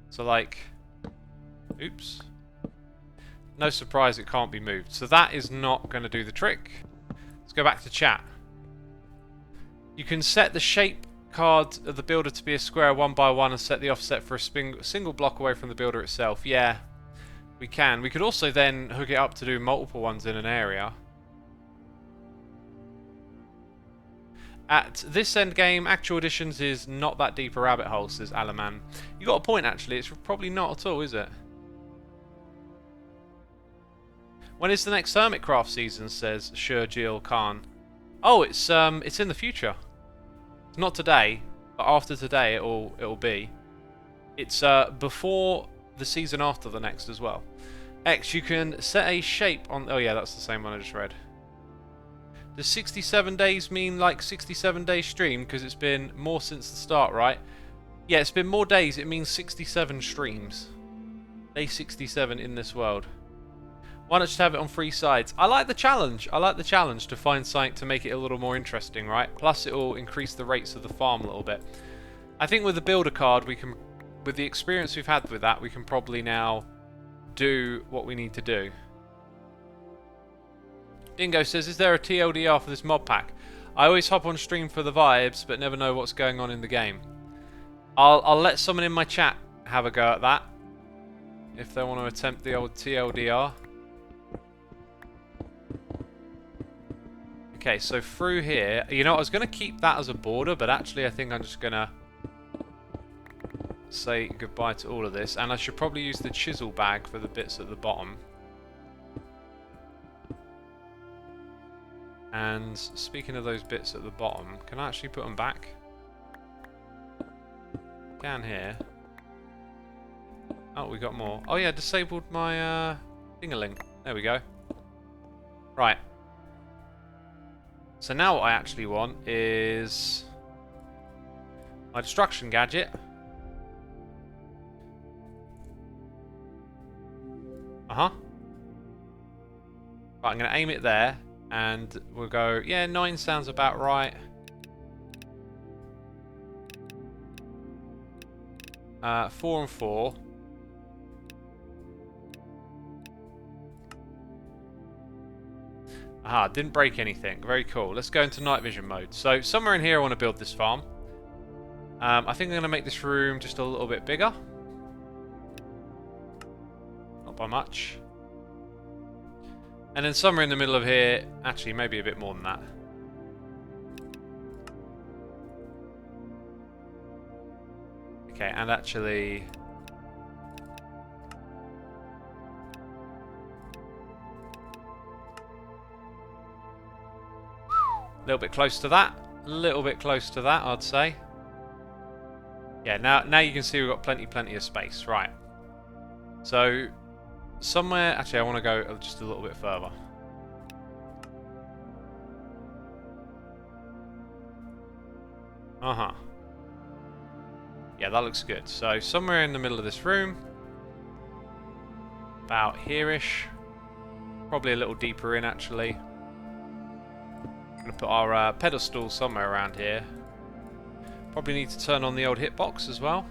So like, oops. No surprise it can't be moved. So that is not going to do the trick. Let's go back to chat. You can set the shape card of the builder to be a square 1 by 1 and set the offset for a single block away from the builder itself. Yeah, we can. We could also then hook it up to do multiple ones in an area. At this end game, actual additions is not that deep a rabbit hole, says Alaman. You got a point actually, it's probably not at all, is it? When is the next Hermitcraft season, says Shurjil Khan. Oh, it's in the future. Not today, but after today it'll be. It's before the season after the next as well. X, you can set a shape on... oh yeah, that's the same one I just read. Does 67 days mean like 67 days stream? Because it's been more since the start, right? Yeah, it's been more days. It means 67 streams. Day 67 in this world. Why not just have it on 3 sides? I like the challenge. I like the challenge to find something to make it a little more interesting, right? Plus it will increase the rates of the farm a little bit. I think with the builder card, we can, with the experience we've had with that, we can probably now do what we need to do. Dingo says, is there a TLDR for this mod pack? I always hop on stream for the vibes, but never know what's going on in the game. I'll let someone in my chat have a go at that, if they want to attempt the old TLDR. Okay, so through here, you know, I was going to keep that as a border, but actually I think I'm just going to say goodbye to all of this, and I should probably use the chisel bag for the bits at the bottom. And speaking of those bits at the bottom, can I actually put them back? Can here. Oh, we got more. Oh yeah, disabled my ding-a-ling. There we go. Right. So now what I actually want is my destruction gadget. Uh-huh. Right, I'm going to aim it there, and we'll go, yeah, 9 sounds about right. 4 and 4. Aha, didn't break anything. Very cool. Let's go into night vision mode. So, somewhere in here I want to build this farm. I think I'm going to make this room just a little bit bigger. Not by much. And then somewhere in the middle of here, actually maybe a bit more than that. Okay, and actually... a little bit close to that. A little bit close to that, I'd say. Yeah, now you can see we've got plenty of space. Right. So, somewhere... actually, I want to go just a little bit further. Uh-huh. Yeah, that looks good. So, somewhere in the middle of this room. About here-ish. Probably a little deeper in, actually. I'm going to put our pedestal somewhere around here. Probably need to turn on the old hitbox as well.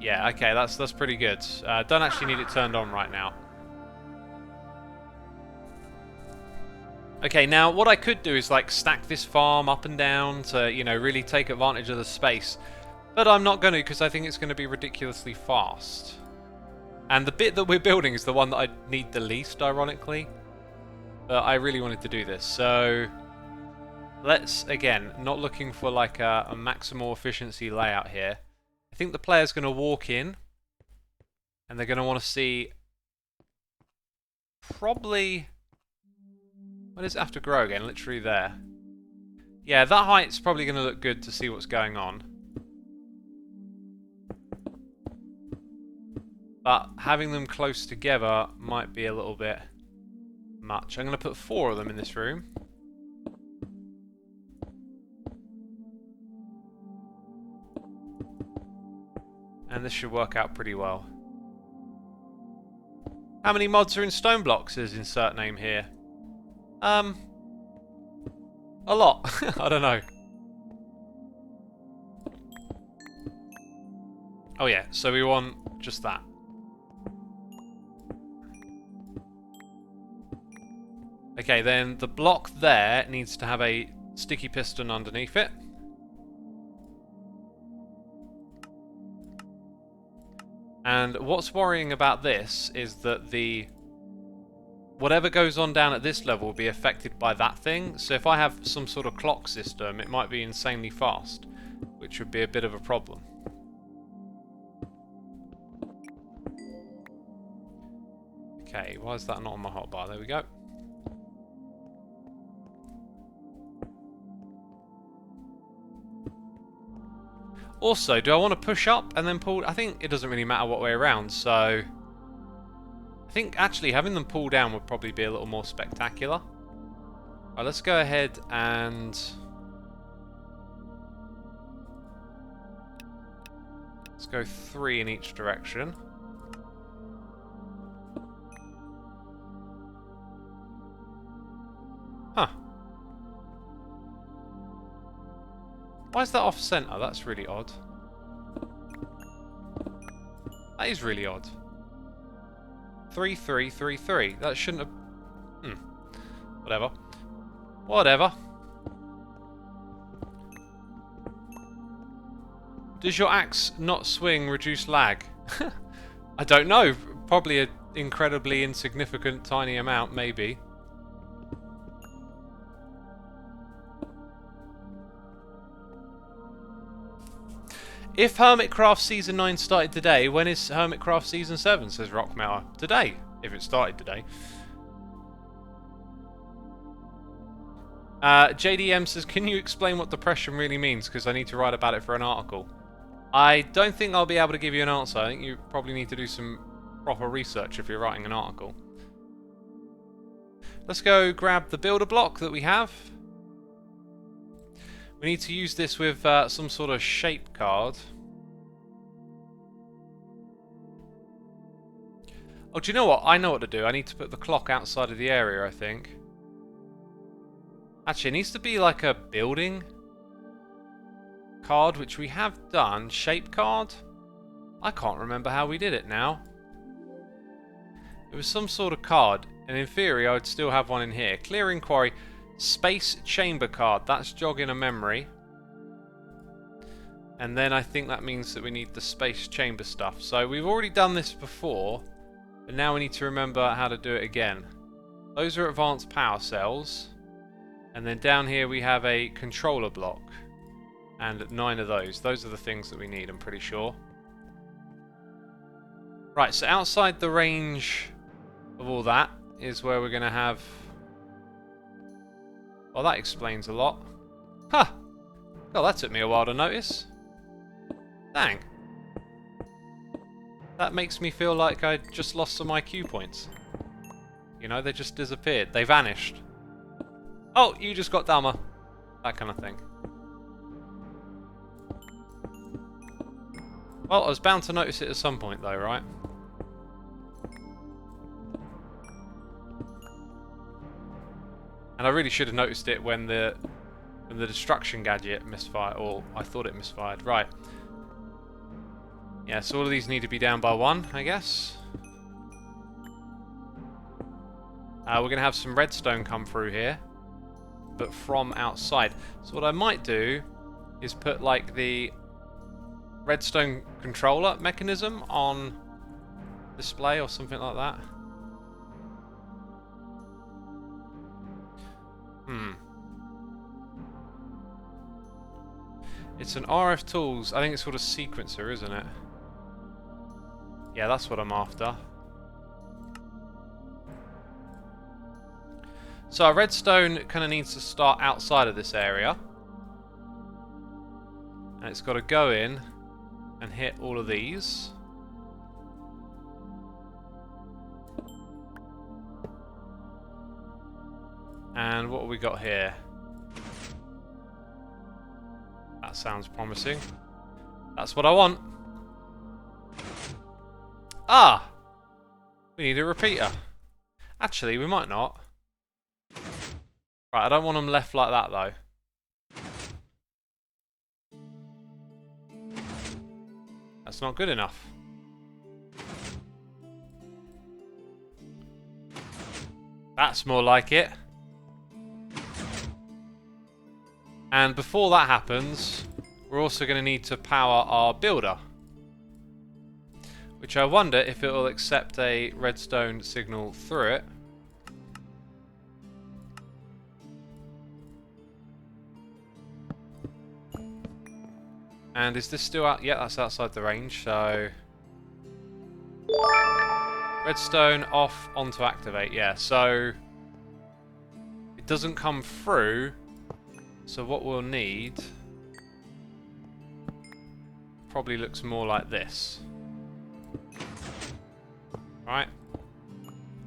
Yeah, okay, that's pretty good. Don't actually need it turned on right now. Okay, now what I could do is like stack this farm up and down to, you know, really take advantage of the space. But I'm not going to, because I think it's going to be ridiculously fast. And the bit that we're building is the one that I need the least, ironically. But I really wanted to do this. So, let's, again, not looking for like a maximal efficiency layout here. I think the player's going to walk in. And they're going to want to see... probably... where does it have to grow again? Literally there. Yeah, that height's probably going to look good to see what's going on. But having them close together might be a little bit much. I'm going to put 4 of them in this room. And this should work out pretty well. How many mods are in Stoneblock, says insert name here. A lot. I don't know. Oh yeah, so we want just that. Okay, then the block there needs to have a sticky piston underneath it. And what's worrying about this is that whatever goes on down at this level will be affected by that thing. So if I have some sort of clock system, it might be insanely fast, which would be a bit of a problem. Okay, why is that not on my hotbar? There we go. Also, do I want to push up and then pull... I think it doesn't really matter what way around, so... I think actually having them pull down would probably be a little more spectacular. Alright, let's go ahead and... let's go 3 in each direction. Huh. Why is that off center? That's really odd. That is really odd. 3, 3, 3, 3. That shouldn't have... Whatever. Whatever. Does your axe not swing reduce lag? I don't know. Probably an incredibly insignificant tiny amount, maybe. If Hermitcraft Season 9 started today, when is Hermitcraft Season 7, says Rockmeller? Today, if it started today. JDM says, can you explain what depression really means? Because I need to write about it for an article. I don't think I'll be able to give you an answer. I think you probably need to do some proper research if you're writing an article. Let's go grab the builder block that we have. We need to use this with some sort of shape card. Oh, do you know what? I know what to do. I need to put the clock outside of the area, I think. Actually, it needs to be like a building card, which we have done. Shape card? I can't remember how we did it now. It was some sort of card, and in theory I would still have one in here. Clearing quarry, space chamber card. That's jogging a memory. And then I think that means that we need the space chamber stuff. So we've already done this before, but now we need to remember how to do it again. Those are advanced power cells. And then down here we have a controller block. And 9 of those. Those are the things that we need, I'm pretty sure. Right, so outside the range of all that is where we're going to have... Well, that explains a lot. Huh! Well, that took me a while to notice. Dang. That makes me feel like I just lost some IQ points. You know, they just disappeared. They vanished. Oh, you just got dumber. That kind of thing. Well, I was bound to notice it at some point though, right? And I really should have noticed it when the destruction gadget misfired, or I thought it misfired. Right. Yeah, so all of these need to be down by 1, I guess. We're going to have some redstone come through here, but from outside. So what I might do is put like the redstone controller mechanism on display or something like that. It's an RF Tools, I think it's called a sequencer, isn't it? Yeah, that's what I'm after. So our redstone kind of needs to start outside of this area. And it's got to go in and hit all of these. And what have we got here? That sounds promising. That's what I want. Ah! We need a repeater. Actually, we might not. Right, I don't want them left like that though. That's not good enough. That's more like it. And before that happens, we're also going to need to power our builder. Which I wonder if it will accept a redstone signal through it. And is this still out? Yeah, that's outside the range, so... Redstone off, on to activate, yeah. So, it doesn't come through. So what we'll need probably looks more like this. Right?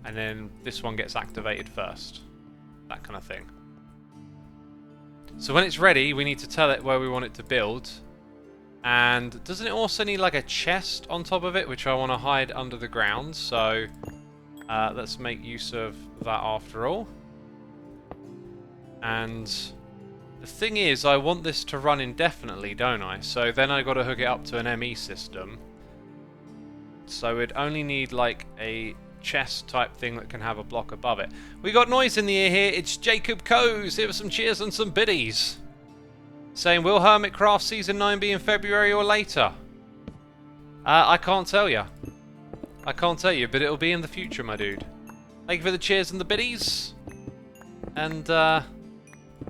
And then this one gets activated first. That kind of thing. So when it's ready, we need to tell it where we want it to build. And doesn't it also need like a chest on top of it, which I want to hide under the ground? So let's make use of that after all. And the thing is, I want this to run indefinitely, don't I? So then I've got to hook it up to an ME system. So we'd only need like a chest type thing that can have a block above it. We got noise in the ear here. It's Jacob Coes. Here with some cheers and some biddies. Saying, will Hermitcraft Season 9 be in February or later? I can't tell you. I can't tell you, but it'll be in the future, my dude. Thank you for the cheers and the biddies. And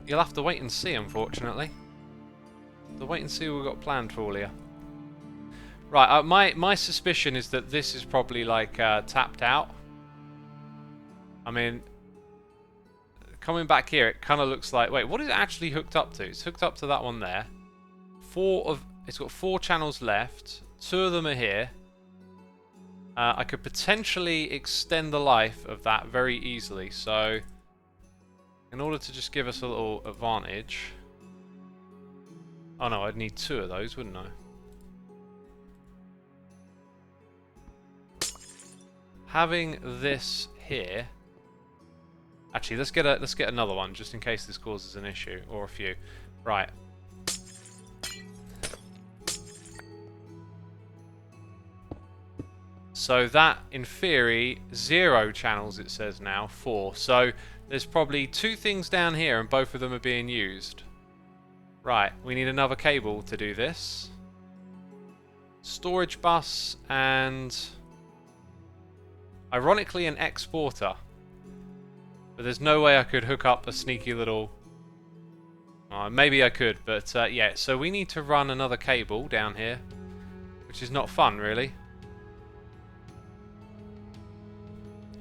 you'll have to wait and see, unfortunately. To wait and see what we've got planned for all of you. Right, my suspicion is that this is probably like tapped out. I mean, coming back here, it kind of looks like... Wait, what is it actually hooked up to? It's hooked up to that one there. It's got 4 channels left. 2 of them are here. I could potentially extend the life of that very easily. So, in order to just give us a little advantage... Oh no, I'd need 2 of those, wouldn't I? Having this here... Actually, let's get another one, just in case this causes an issue, or a few. Right. So that, in theory, 0 channels it says now, 4. So there's probably 2 things down here, and both of them are being used. Right, we need another cable to do this. Storage bus and... ironically, an exporter. But there's no way I could hook up a sneaky little... maybe I could, but yeah. So we need to run another cable down here, which is not fun, really.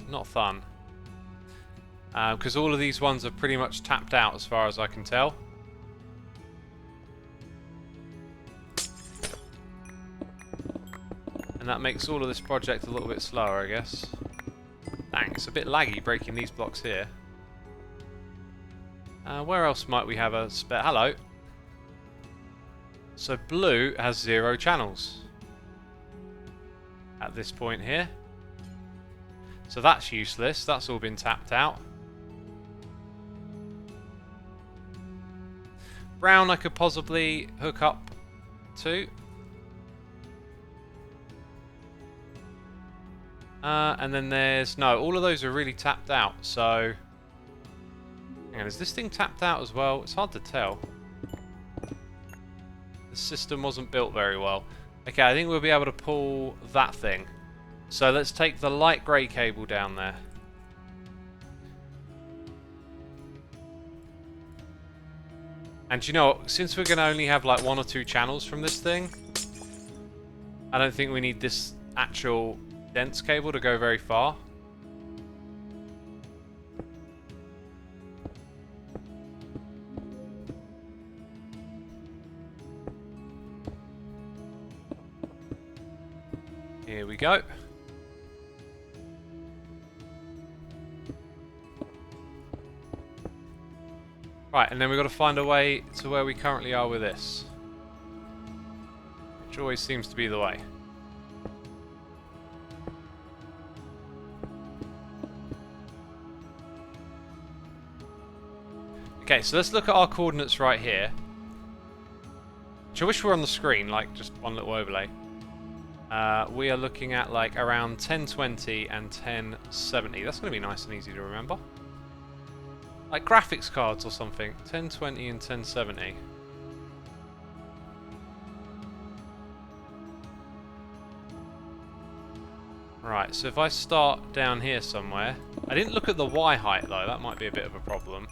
Not fun. Because all of these ones are pretty much tapped out as far as I can tell. And that makes all of this project a little bit slower, I guess. Dang, it's a bit laggy breaking these blocks here. Where else might we have a spare... Hello. So blue has 0 channels. At this point here. So that's useless. That's all been tapped out. Brown I could possibly hook up to. And then there's... No, all of those are really tapped out, so... Hang on, is this thing tapped out as well? It's hard to tell. The system wasn't built very well. Okay, I think we'll be able to pull that thing. So let's take the light grey cable down there. And you know what? Since we're going to only have like 1 or 2 channels from this thing, I don't think we need this actual... dense cable to go very far. Here we go. Right, and then we've got to find a way to where we currently are with this. Which always seems to be the way. Okay, so let's look at our coordinates right here. Which I wish were on the screen, like just one little overlay. We are looking at like around 1020 and 1070. That's going to be nice and easy to remember. Like graphics cards or something. 1020 and 1070. Right, so if I start down here somewhere... I didn't look at the Y height though, that might be a bit of a problem.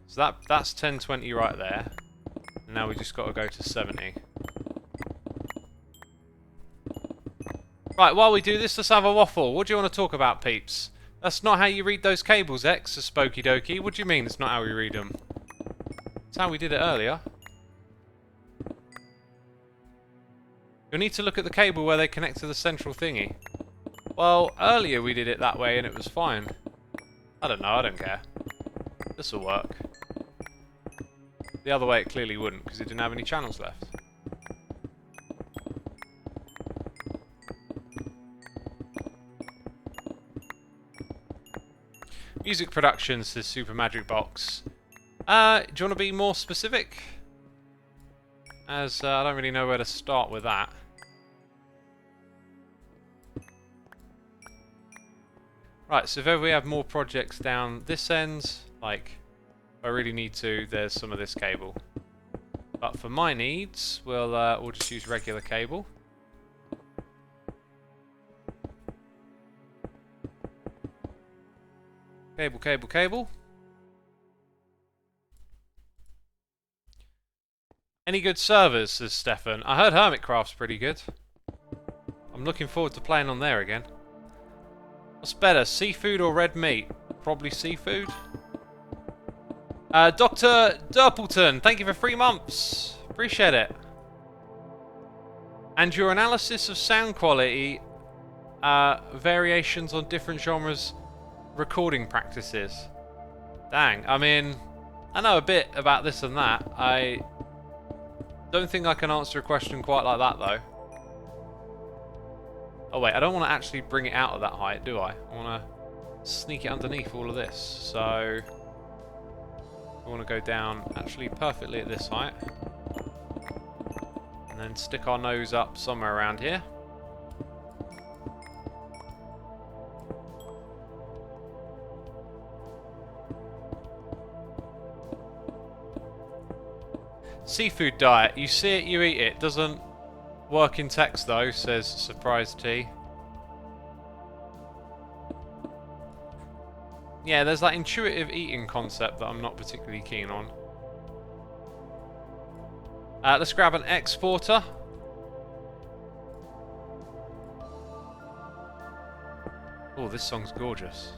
So that's 1020 right there. And now we just got to go to 70. Right, while we do this, let's have a waffle. What do you want to talk about, peeps? That's not how you read those cables, X, a spooky dokey. What do you mean it's not how we read them? It's how we did it earlier. You'll need to look at the cable where they connect to the central thingy. Well, earlier we did it that way and it was fine. I don't know, I don't care. This will work. The other way it clearly wouldn't, because it didn't have any channels left. Music production, says Super Magic Box. Do you want to be more specific? As I don't really know where to start with that. Right, so if ever we have more projects down this end, like, if I really need to, there's some of this cable. But for my needs, we'll just use regular cable. Cable, cable, cable. Any good servers, says Stefan. I heard Hermitcraft's pretty good. I'm looking forward to playing on there again. What's better, seafood or red meat? Probably seafood. Dr. Durpleton, thank you for 3 months. Appreciate it. And your analysis of sound quality, variations on different genres, recording practices. Dang, I mean, I know a bit about this and that. I don't think I can answer a question quite like that, though. Oh wait, I don't want to actually bring it out at that height, do I? I want to sneak it underneath all of this. So I want to go down actually perfectly at this height. And then stick our nose up somewhere around here. Seafood diet. You see it, you eat it. Doesn't work in text though, says Surprise T. Yeah, there's that intuitive eating concept that I'm not particularly keen on. Let's grab an exporter. Oh, this song's gorgeous.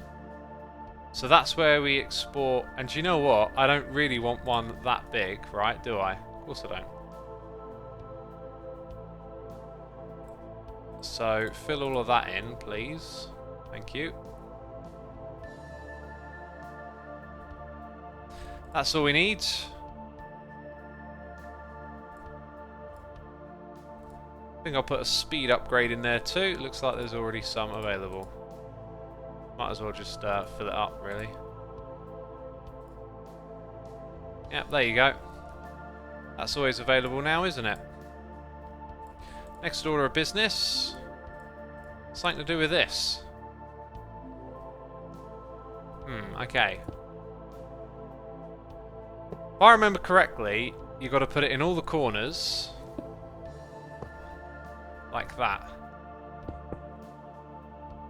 So that's where we export, and do you know what? I don't really want one that big, right? Do I? Of course I don't. So fill all of that in, please. Thank you. That's all we need. I think I'll put a speed upgrade in there too. It looks like there's already some available. Might as well just fill it up, really. Yep, there you go. That's always available now, isn't it? Next order of business. Something to do with this. Okay. If I remember correctly, you've got to put it in all the corners. Like that.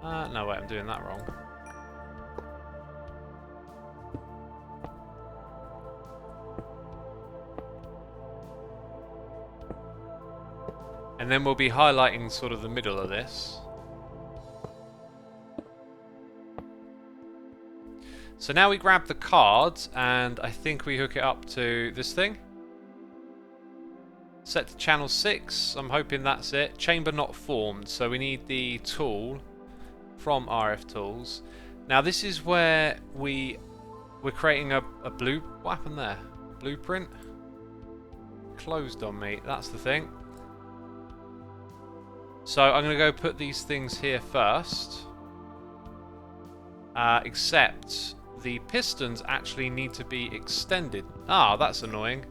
No, wait, I'm doing that wrong. And then we'll be highlighting sort of the middle of this. So now we grab the card, and I think we hook it up to this thing. Set to channel 6. I'm hoping that's it. Chamber not formed, so we need the tool from RF Tools. Now this is where we're creating a what happened there? Blueprint? Closed on me, that's the thing. So I'm going to go put these things here first. Except the pistons actually need to be extended. Ah, that's annoying.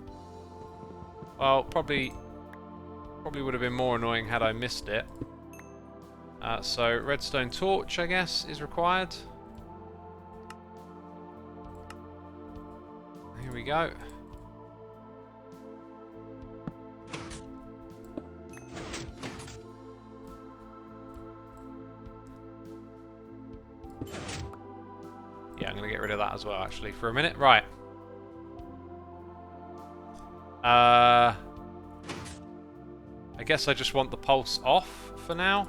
Well, probably would have been more annoying had I missed it. So redstone torch, I guess, is required. Here we go. Yeah, I'm going to get rid of that as well, actually, for a minute. Right. I guess I just want the pulse off for now.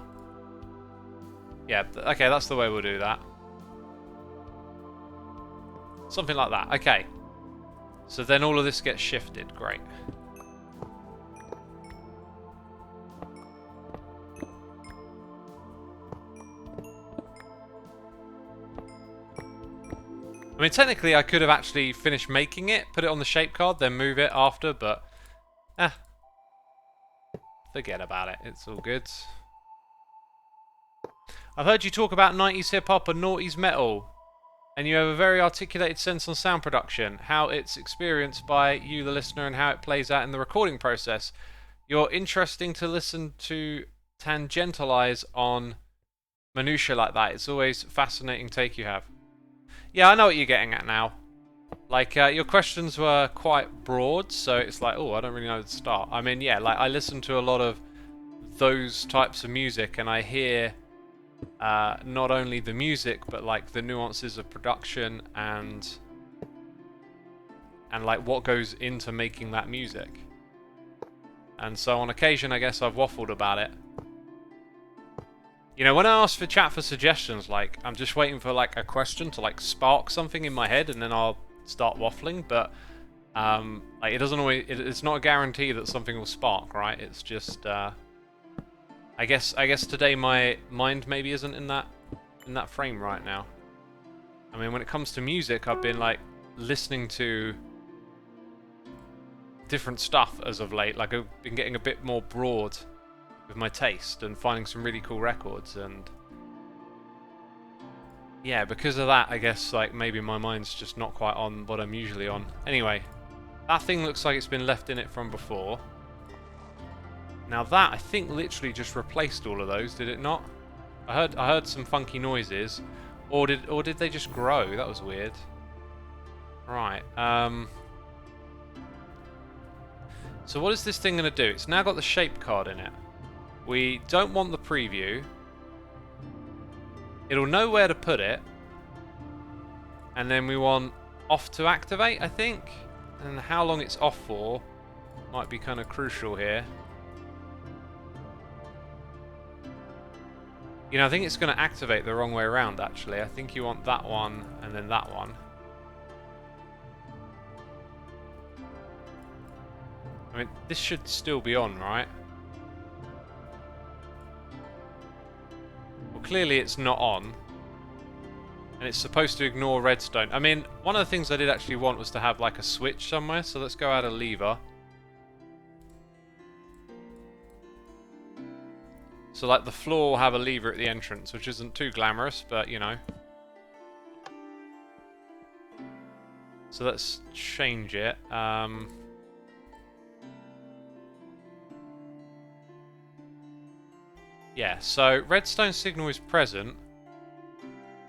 Yeah, okay, that's the way we'll do that. Something like that. Okay. So then all of this gets shifted. Great. I mean, technically I could have actually finished making it, put it on the shape card, then move it after, but forget about it. It's all good. I've heard you talk about 90s hip-hop and noughties metal, and you have a very articulated sense on sound production, how it's experienced by you, the listener, and how it plays out in the recording process. You're interesting to listen to tangentialize on minutiae like that. It's always fascinating take you have. Yeah, I know what you're getting at now. Like, your questions were quite broad, so it's like, oh, I don't really know where to start. I mean, yeah, like, I listen to a lot of those types of music, and I hear not only the music, but, like, the nuances of production and like, what goes into making that music. And so on occasion, I guess I've waffled about it. You know, when I ask for chat for suggestions, like, I'm just waiting for, like, a question to, like, spark something in my head, and then I'll start waffling, but, like, it doesn't always, it's not a guarantee that something will spark, right? It's just, I guess today my mind maybe isn't in that frame right now. I mean, when it comes to music, I've been, like, listening to different stuff as of late. Like, I've been getting a bit more broad with my taste and finding some really cool records, and yeah, because of that, I guess, like, maybe my mind's just not quite on what I'm usually on. Anyway, that thing looks like it's been left in it from before. Now that, I think, literally just replaced all of those, did it not? I heard some funky noises. Or did they just grow? That was weird. Right. So what is this thing going to do? It's now got the shape card in it. We don't want the preview. It'll know where to put it. And then we want off to activate, I think. And how long it's off for might be kind of crucial here. You know, I think it's going to activate the wrong way around, actually. I think you want that one and then that one. I mean, this should still be on, right? Well, clearly it's not on. And it's supposed to ignore redstone. I mean, one of the things I did actually want was to have, like, a switch somewhere. So let's go add a lever. So, like, the floor will have a lever at the entrance, which isn't too glamorous, but, you know. So let's change it. Yeah, so redstone signal is present.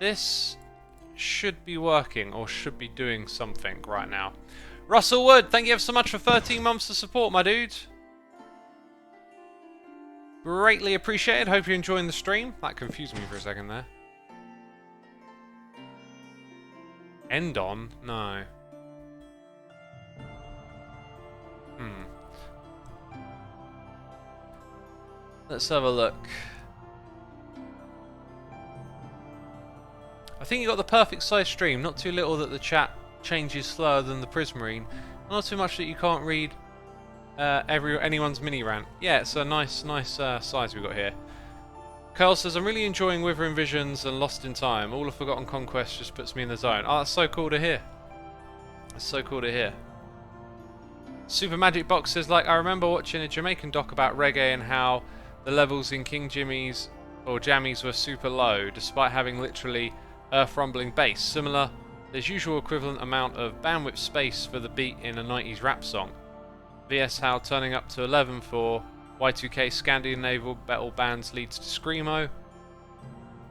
This should be working, or should be doing something right now. Russell Wood, thank you ever so much for 13 months of support, my dude. Greatly appreciated. Hope you're enjoying the stream. That confused me for a second there. End on? No. Let's have a look. I think you got the perfect size stream. Not too little that the chat changes slower than the Prismarine. Not too much that you can't read anyone's mini rant. Yeah, it's a nice size we've got here. Curl says, I'm really enjoying Withering Visions and Lost in Time. All of Forgotten Conquest just puts me in the zone. Oh, that's so cool to hear. That's so cool to hear. Super Magic Box says, like, I remember watching a Jamaican doc about reggae and how the levels in King Jimmy's or Jammies were super low, despite having literally earth-rumbling bass. Similar, there's usual equivalent amount of bandwidth space for the beat in a 90s rap song. VS how turning up to 11 for Y2K Scandinavian metal bands leads to Screamo.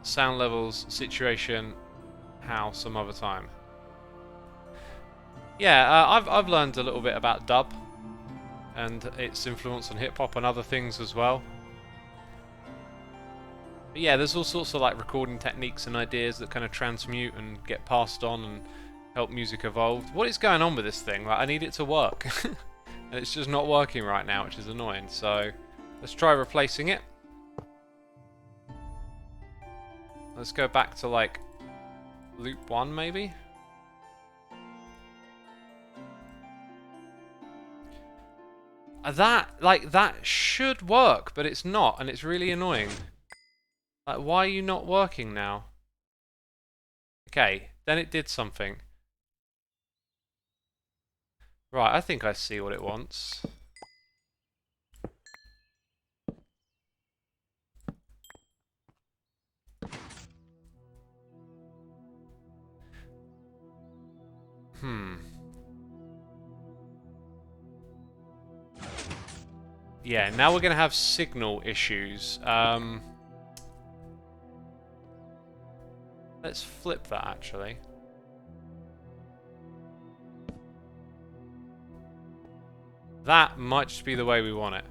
Sound levels, situation, how some other time. Yeah, I've learned a little bit about dub and its influence on hip-hop and other things as well. But yeah, there's all sorts of, like, recording techniques and ideas that kind of transmute and get passed on and help music evolve. What is going on with this thing? Like, I need it to work. And it's just not working right now, which is annoying. So let's try replacing it. Let's go back to, like, loop 1 maybe. That should work, but it's not, and it's really annoying. Like, why are you not working now? Okay, then it did something. Right, I think I see what it wants. Yeah, now we're going to have signal issues. Let's flip that, actually. That might just be the way we want it.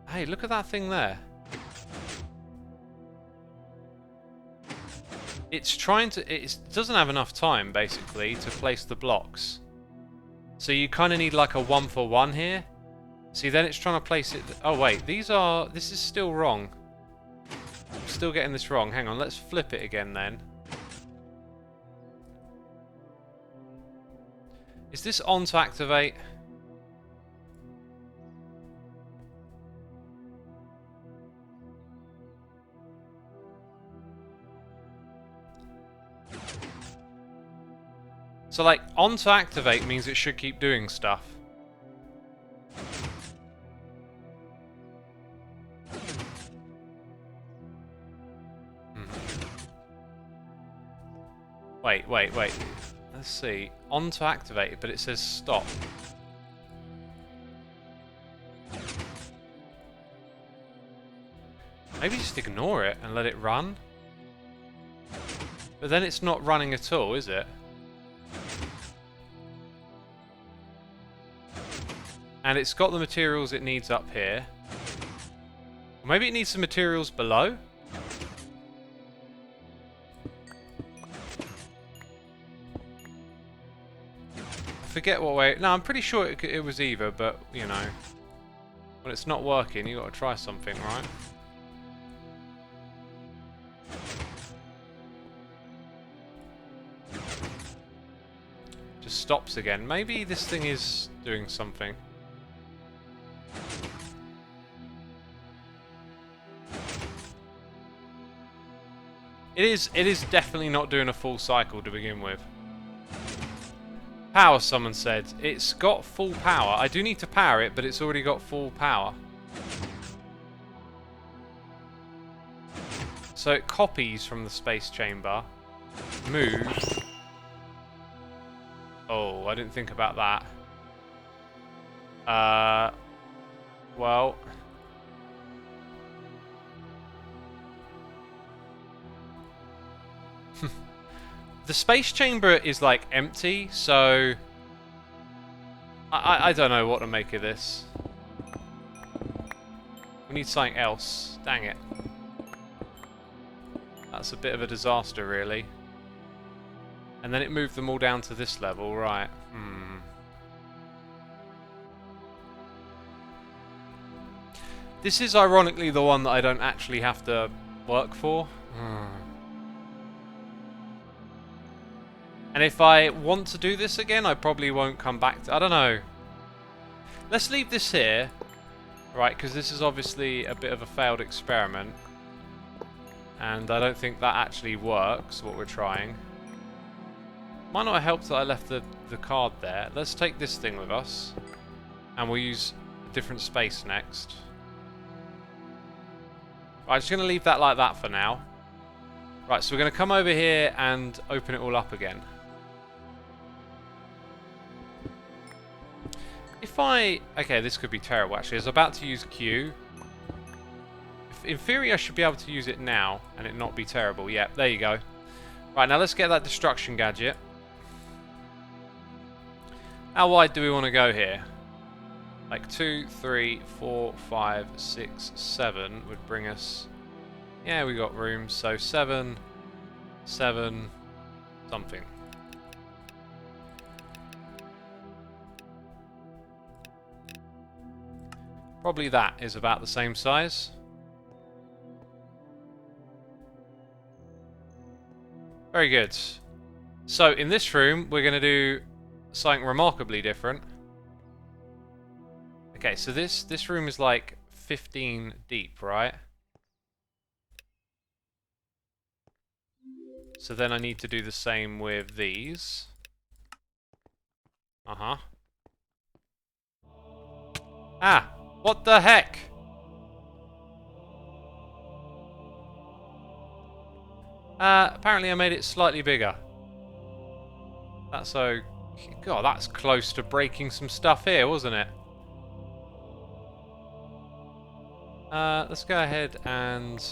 Hey, look at that thing there. it's trying to... It doesn't have enough time, basically, to place the blocks. So you kind of need like a 1-for-1 here. See, then it's trying to place it... Oh, wait. These are... This is still wrong. I'm still getting this wrong. Hang on, let's flip it again then. Is this on to activate? So, like, on to activate means it should keep doing stuff. Wait. Let's see. On to activate, but it says stop. Maybe just ignore it and let it run. But then it's not running at all, is it? And it's got the materials it needs up here. Maybe it needs some materials below? I forget what way... No, I'm pretty sure it was either, but, you know... When it's not working, you got to try something, right? Just stops again. Maybe this thing is doing something. It is definitely not doing a full cycle to begin with. Power, someone said. It's got full power. I do need to power it, but it's already got full power. So it copies from the space chamber. Move. Oh, I didn't think about that. Well... The space chamber is like empty, so I don't know what to make of this. We need something else. Dang it. That's a bit of a disaster, really. And then it moved them all down to this level, right? This is ironically the one that I don't actually have to work for. And if I want to do this again, I probably won't come back to... I don't know. Let's leave this here. Right, because this is obviously a bit of a failed experiment. And I don't think that actually works, what we're trying. Might not have helped that I left the card there. Let's take this thing with us. And we'll use a different space next. Right, I'm just going to leave that like that for now. Right, so we're going to come over here and open it all up again. If I... Okay, this could be terrible, actually. I was about to use Q. In theory, I should be able to use it now and it not be terrible. Yeah, there you go. Right, now let's get that destruction gadget. How wide do we want to go here? Like 2, 3, 4, 5, 6, 7 would bring us... Yeah, we got room. So 7, 7, something. Probably that is about the same size. Very good. So in this room, we're going to do something remarkably different. Okay, so this room is like 15 deep, right? So then I need to do the same with these. Ah! What the heck? Apparently I made it slightly bigger. That's so... God, that's close to breaking some stuff here, wasn't it? Let's go ahead and...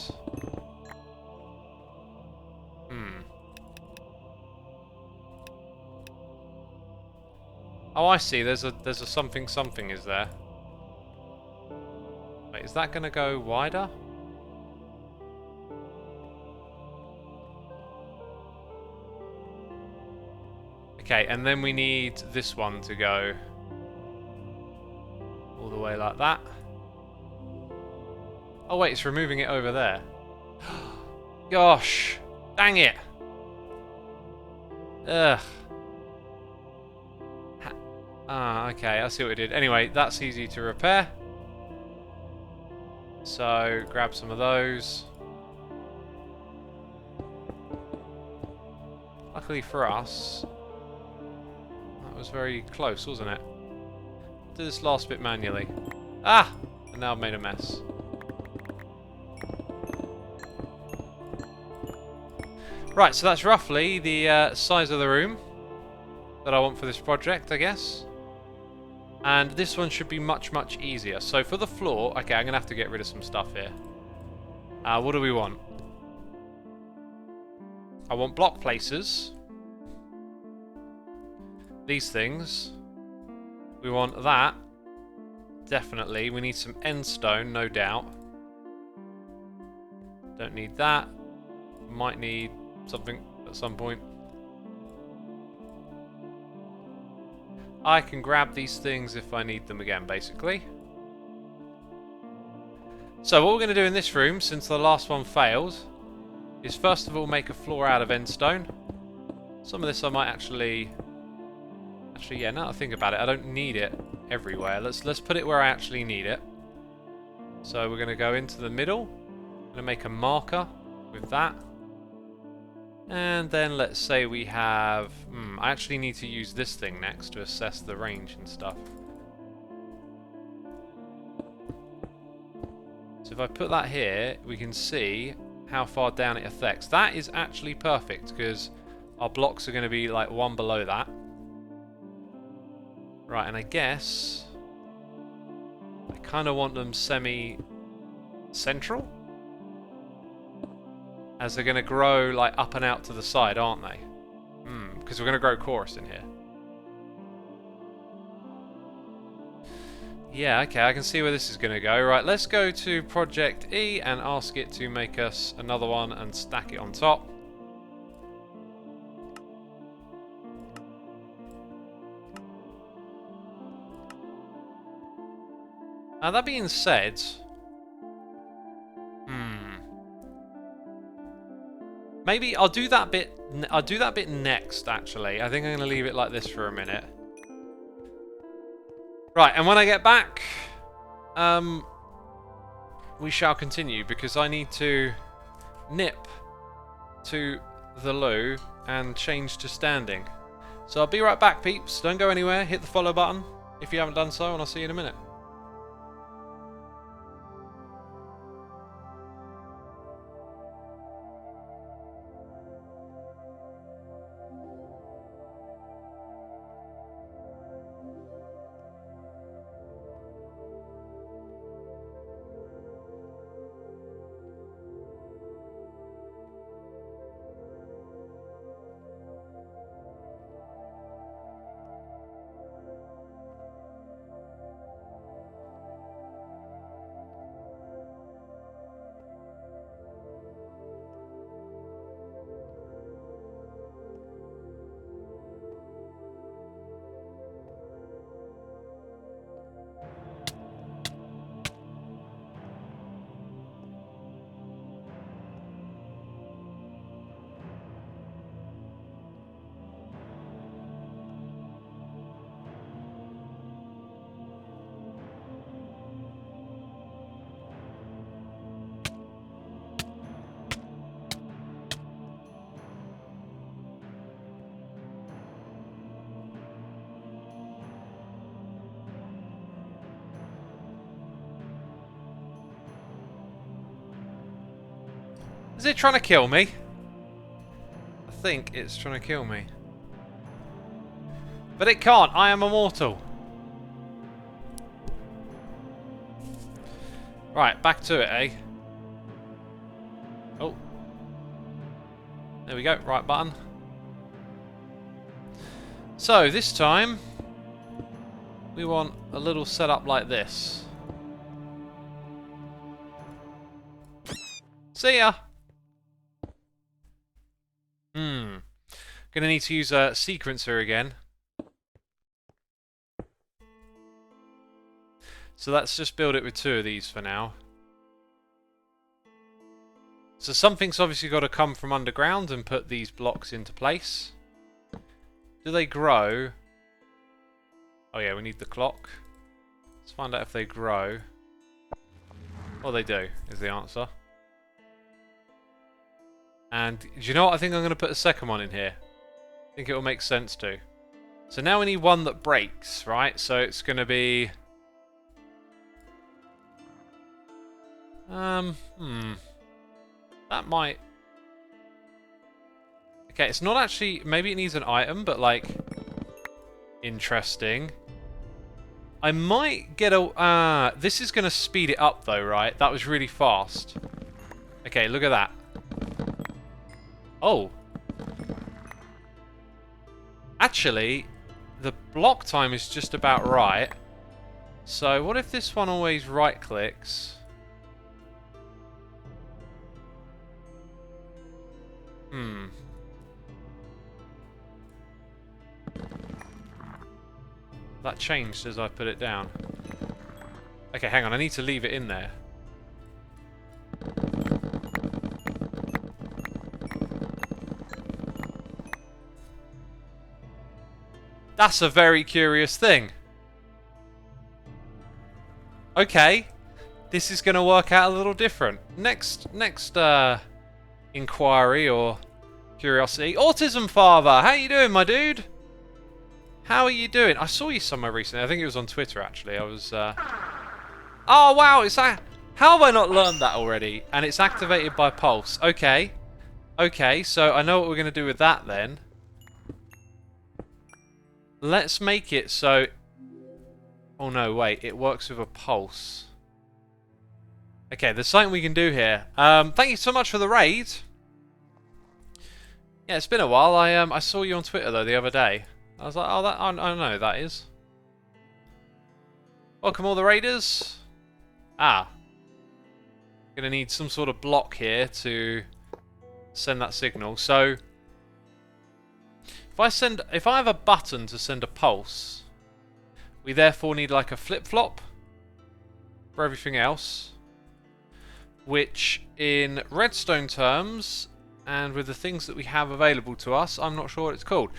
Oh, I see. There's a something is there. Wait, is that going to go wider? Okay, and then we need this one to go all the way like that. Oh wait, it's removing it over there. Gosh, dang it. Ugh. Ah, okay, I see what we did. Anyway, that's easy to repair. So, grab some of those. Luckily for us, that was very close, wasn't it? Do this last bit manually. Ah! And now I've made a mess. Right, so that's roughly the size of the room that I want for this project, I guess. And this one should be much, much easier. So for the floor, okay, I'm going to have to get rid of some stuff here. What do we want? I want block places. These things. We want that. Definitely. We need some end stone, no doubt. Don't need that. Might need something at some point. I can grab these things if I need them again, basically. So what we're going to do in this room, since the last one failed, is first of all make a floor out of end stone. Some of this I might actually, yeah, now that I think about it, I don't need it everywhere. Let's put it where I actually need it. So we're going to go into the middle. I'm going to make a marker with that. And then let's say we have... I actually need to use this thing next to assess the range and stuff. So if I put that here, we can see how far down it affects. That is actually perfect, because our blocks are going to be like one below that. Right, and I guess... I kind of want them semi-central? As they're going to grow like up and out to the side, aren't they? Because we're going to grow chorus in here. Yeah, okay, I can see where this is going to go. Right, let's go to Project E and ask it to make us another one and stack it on top. Now, that being said... Maybe I'll do that bit. I'll do that bit next. Actually, I think I'm going to leave it like this for a minute. Right, and when I get back, we shall continue, because I need to nip to the loo and change to standing. So I'll be right back, peeps. Don't go anywhere. Hit the follow button if you haven't done so, and I'll see you in a minute. Is it trying to kill me? I think it's trying to kill me. But it can't. I am immortal. Right, back to it, eh? Oh. There we go. Right button. So, this time, we want a little setup like this. See ya! Going to need to use a sequencer again. So let's just build it with 2 of these for now. So something's obviously got to come from underground and put these blocks into place. Do they grow? Oh yeah, we need the clock. Let's find out if they grow. Well, they do, is the answer. And do you know what? I think I'm going to put a second one in here. I think it will make sense to. So now we need one that breaks, right? So it's going to be... That might... Okay, it's not actually... Maybe it needs an item, but like... Interesting. I might get a... this is going to speed it up though, right? That was really fast. Okay, look at that. Oh. Actually, the block time is just about right. So what if this one always right-clicks? That changed as I put it down. Okay, hang on. I need to leave it in there. That's a very curious thing. Okay. This is going to work out a little different. Next inquiry or curiosity. Autism Father, how you doing, my dude? How are you doing? I saw you somewhere recently. I think it was on Twitter, actually. I was... Oh, wow. It's how have I not learned that already? And it's activated by pulse. Okay. Okay, so I know what we're going to do with that then. Let's make it so... Oh, no, wait. It works with a pulse. Okay, there's something we can do here. Thank you so much for the raid. Yeah, it's been a while. I saw you on Twitter, though, the other day. I was like, oh, that I know who that is. Welcome all the raiders. Ah. Gonna need some sort of block here to send that signal. So if I have a button to send a pulse, we therefore need like a flip-flop for everything else. Which in redstone terms, and with the things that we have available to us, I'm not sure what it's called.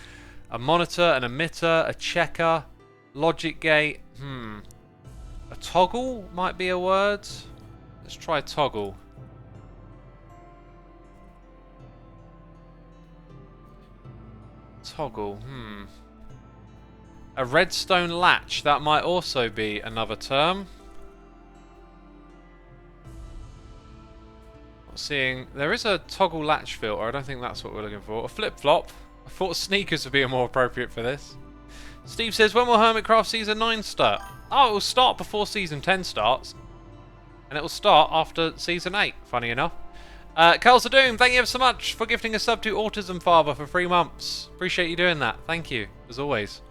A monitor, an emitter, a checker, logic gate. A toggle might be a word. Let's try toggle. Toggle, A redstone latch, that might also be another term. Seeing, there is a toggle latch filter, I don't think that's what we're looking for. A flip-flop. I thought sneakers would be more appropriate for this. Steve says, when will Hermitcraft Season 9 start? Oh, it will start before Season 10 starts. And it will start after Season 8, funny enough. Carl Doom, thank you ever so much for gifting a sub to Autism Father for 3 months. Appreciate you doing that. Thank you, as always.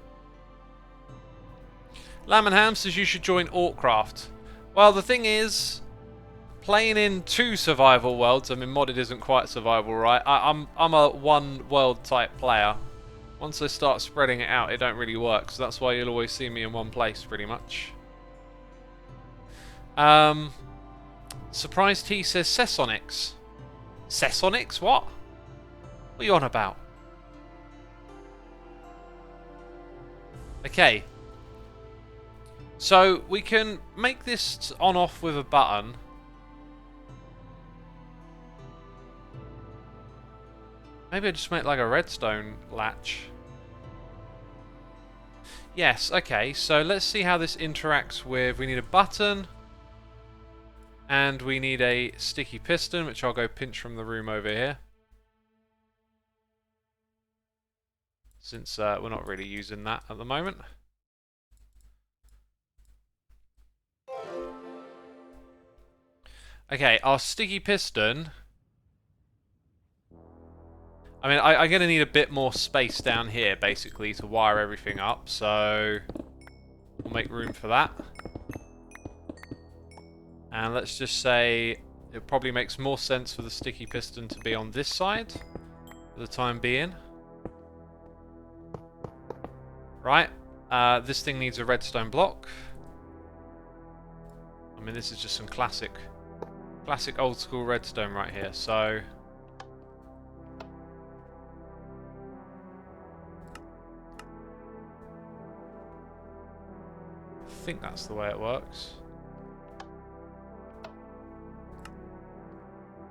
Lamb and Ham says you should join Orcraft. Well, the thing is, playing in 2 survival worlds, I mean, modded isn't quite survival, right? I'm a 1 world type player. Once I start spreading it out, it don't really work. So that's why you'll always see me in one place, pretty much. Surprise T says Sesonix. Sesonix? What? What are you on about? Okay. So we can make this on-off with a button. Maybe I just make like a redstone latch. Yes, okay, so let's see how this interacts with... We need a button. And we need a sticky piston, which I'll go pinch from the room over here. Since we're not really using that at the moment. Okay, our sticky piston... I mean, I'm going to need a bit more space down here, basically, to wire everything up, so we'll make room for that. And let's just say it probably makes more sense for the sticky piston to be on this side for the time being. Right. This thing needs a redstone block. I mean, this is just some classic old school redstone right here. So I think that's the way it works.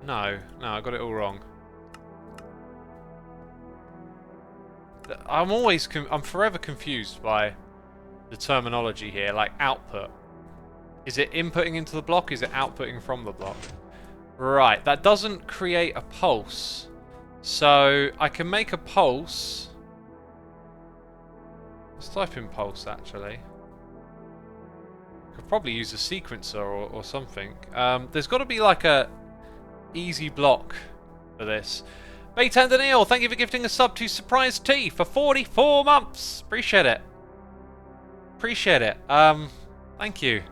No, I got it all wrong. I'm forever confused by the terminology here, like output. Is it inputting into the block? Is it outputting from the block? Right, that doesn't create a pulse. So I can make a pulse. Let's type in pulse, actually. Could probably use a sequencer or something. There's got to be like a easy block for this. Baytand Daniel, thank you for gifting a sub to Surprise T for 44 months. Appreciate it. Appreciate it. Thank you.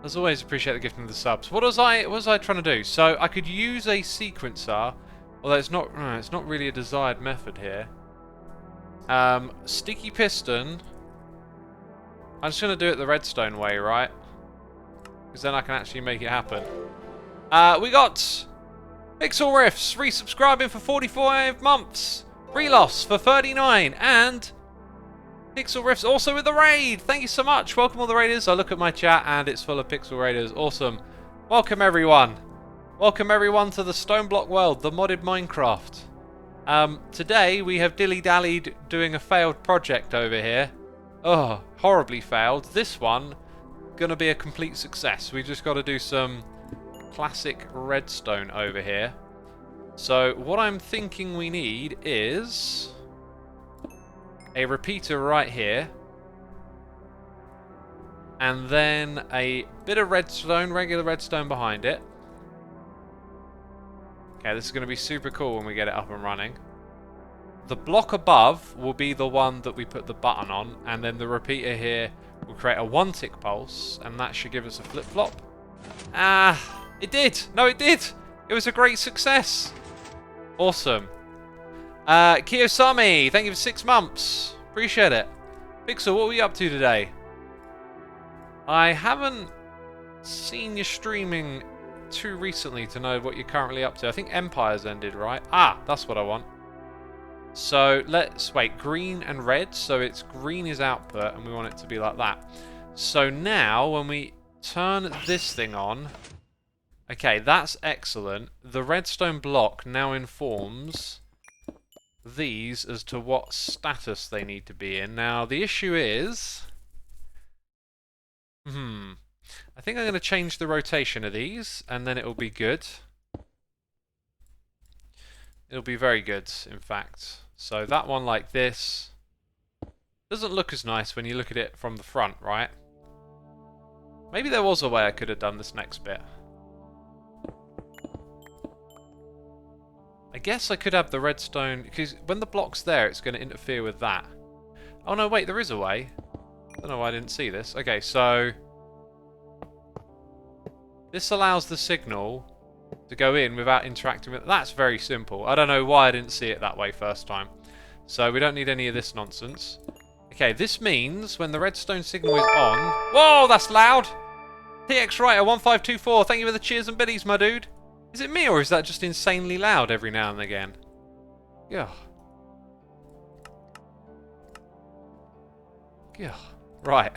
As always, appreciate the gifting of the subs. What was I trying to do? So I could use a sequencer, although it's not really a desired method here. Sticky piston. I'm just going to do it the redstone way, right? Because then I can actually make it happen. We got Pixel Riffs resubscribing for 45 months. Relos for 39. And Pixel Riffs also with the raid. Thank you so much. Welcome all the raiders. I look at my chat and it's full of Pixel Raiders. Awesome. Welcome everyone. Welcome everyone to the Stoneblock world, the modded Minecraft. Today we have dilly-dallied doing a failed project over here. Oh, horribly failed. This one gonna be a complete success. We just got to do some classic redstone over here. So what I'm thinking we need is a repeater right here, and then a bit of redstone, regular redstone behind it. Okay, this is going to be super cool when we get it up and running. The block above will be the one that we put the button on, and then the repeater here will create a 1-tick pulse, and that should give us a flip-flop. Ah, it did! No, it did! It was a great success! Awesome. Kiyosami, thank you for 6 months. Appreciate it. Pixel, what were you up to today? I haven't seen you streaming too recently to know what you're currently up to. I think Empire's ended, right? Ah, that's what I want. So let's wait, green and red. So it's green is output and we want it to be like that. So now when we turn this thing on, okay, that's excellent. The redstone block now informs these as to what status they need to be in. Now the issue is, I think I'm going to change the rotation of these and then it'll be good. It'll be very good, in fact. So that one like this doesn't look as nice when you look at it from the front, right? Maybe there was a way I could have done this next bit. I guess I could have the redstone, because when the block's there, it's going to interfere with that. Oh no, wait, there is a way. I don't know why I didn't see this. Okay, so this allows the signal to go in without interacting with... That's very simple. I don't know why I didn't see it that way first time. So we don't need any of this nonsense. Okay, this means when the redstone signal is on... Whoa, that's loud! TX Writer 1524, thank you for the cheers and biddies, my dude. Is it me or is that just insanely loud every now and again? Yeah. Yeah. Right.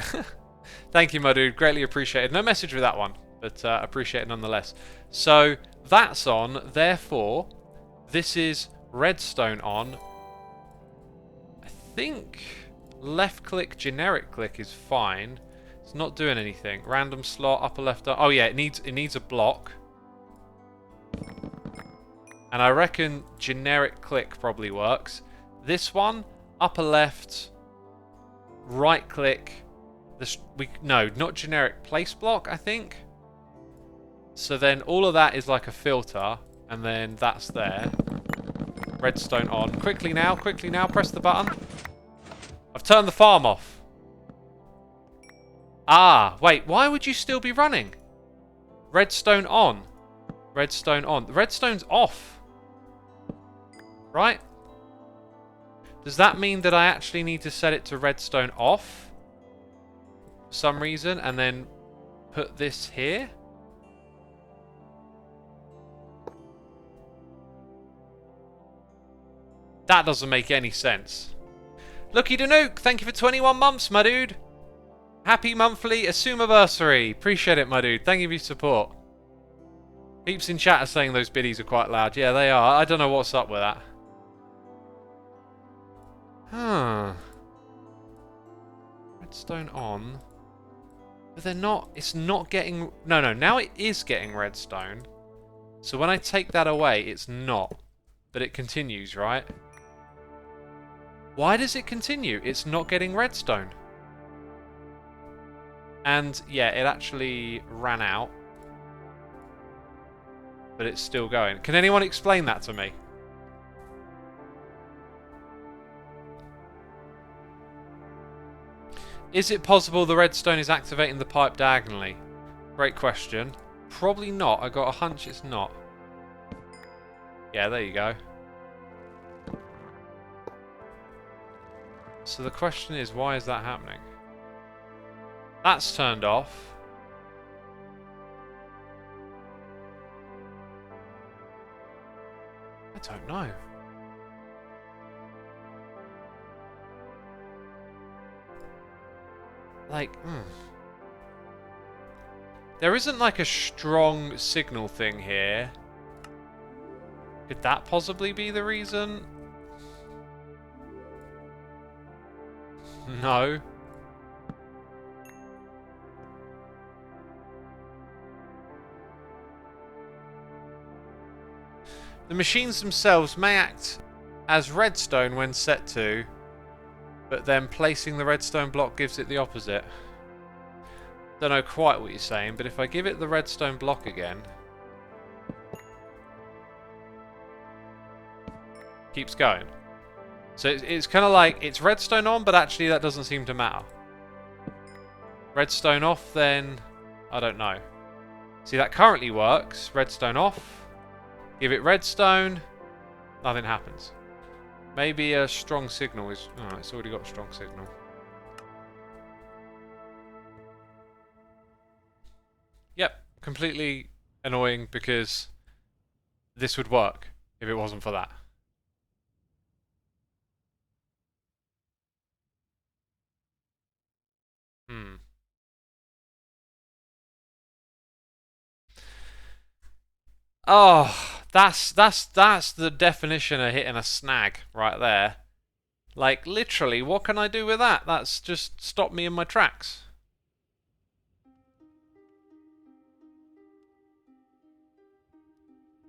Thank you, my dude. Greatly appreciated. No message with that one, but appreciate it nonetheless. So that's on. Therefore, this is redstone on. I think left click, generic click is fine. It's not doing anything. Random slot, upper left. Oh yeah, it needs a block. And I reckon generic click probably works. This one, upper left, right click. No, not generic, place block, I think. So then all of that is like a filter, and then that's there. Redstone on. Quickly now, press the button. I've turned the farm off. Ah, wait, why would you still be running? Redstone on. Redstone on. The redstone's off. Right? Does that mean that I actually need to set it to redstone off for some reason and then put this here? That doesn't make any sense. Lucky Danuke, thank you for 21 months, my dude. Happy monthly Xisumavoid. Appreciate it, my dude. Thank you for your support. Peeps in chat are saying those biddies are quite loud. Yeah, they are. I don't know what's up with that. Huh. Redstone on. But they're not... It's not getting... No, now it is getting redstone. So when I take that away, it's not. But it continues, right? Why does it continue? It's not getting redstone. And, yeah, it actually ran out. But it's still going. Can anyone explain that to me? Is it possible the redstone is activating the pipe diagonally? Great question. Probably not. I got a hunch it's not. Yeah, there you go. So the question is, why is that happening? That's turned off. I don't know. Like, there isn't like a strong signal thing here. Could that possibly be the reason? No. The machines themselves may act as redstone when set to, but then placing the redstone block gives it the opposite. Don't know quite what you're saying, but if I give it the redstone block again, keeps going. So it's kind of like it's redstone on, but actually that doesn't seem to matter. Redstone off, then I don't know. See, that currently works. Redstone off. Give it redstone. Nothing happens. Maybe a strong signal is... Oh, it's already got a strong signal. Yep, completely annoying because this would work if it wasn't for that. Oh, that's the definition of hitting a snag right there. Like, literally, what can I do with that? That's just stopped me in my tracks.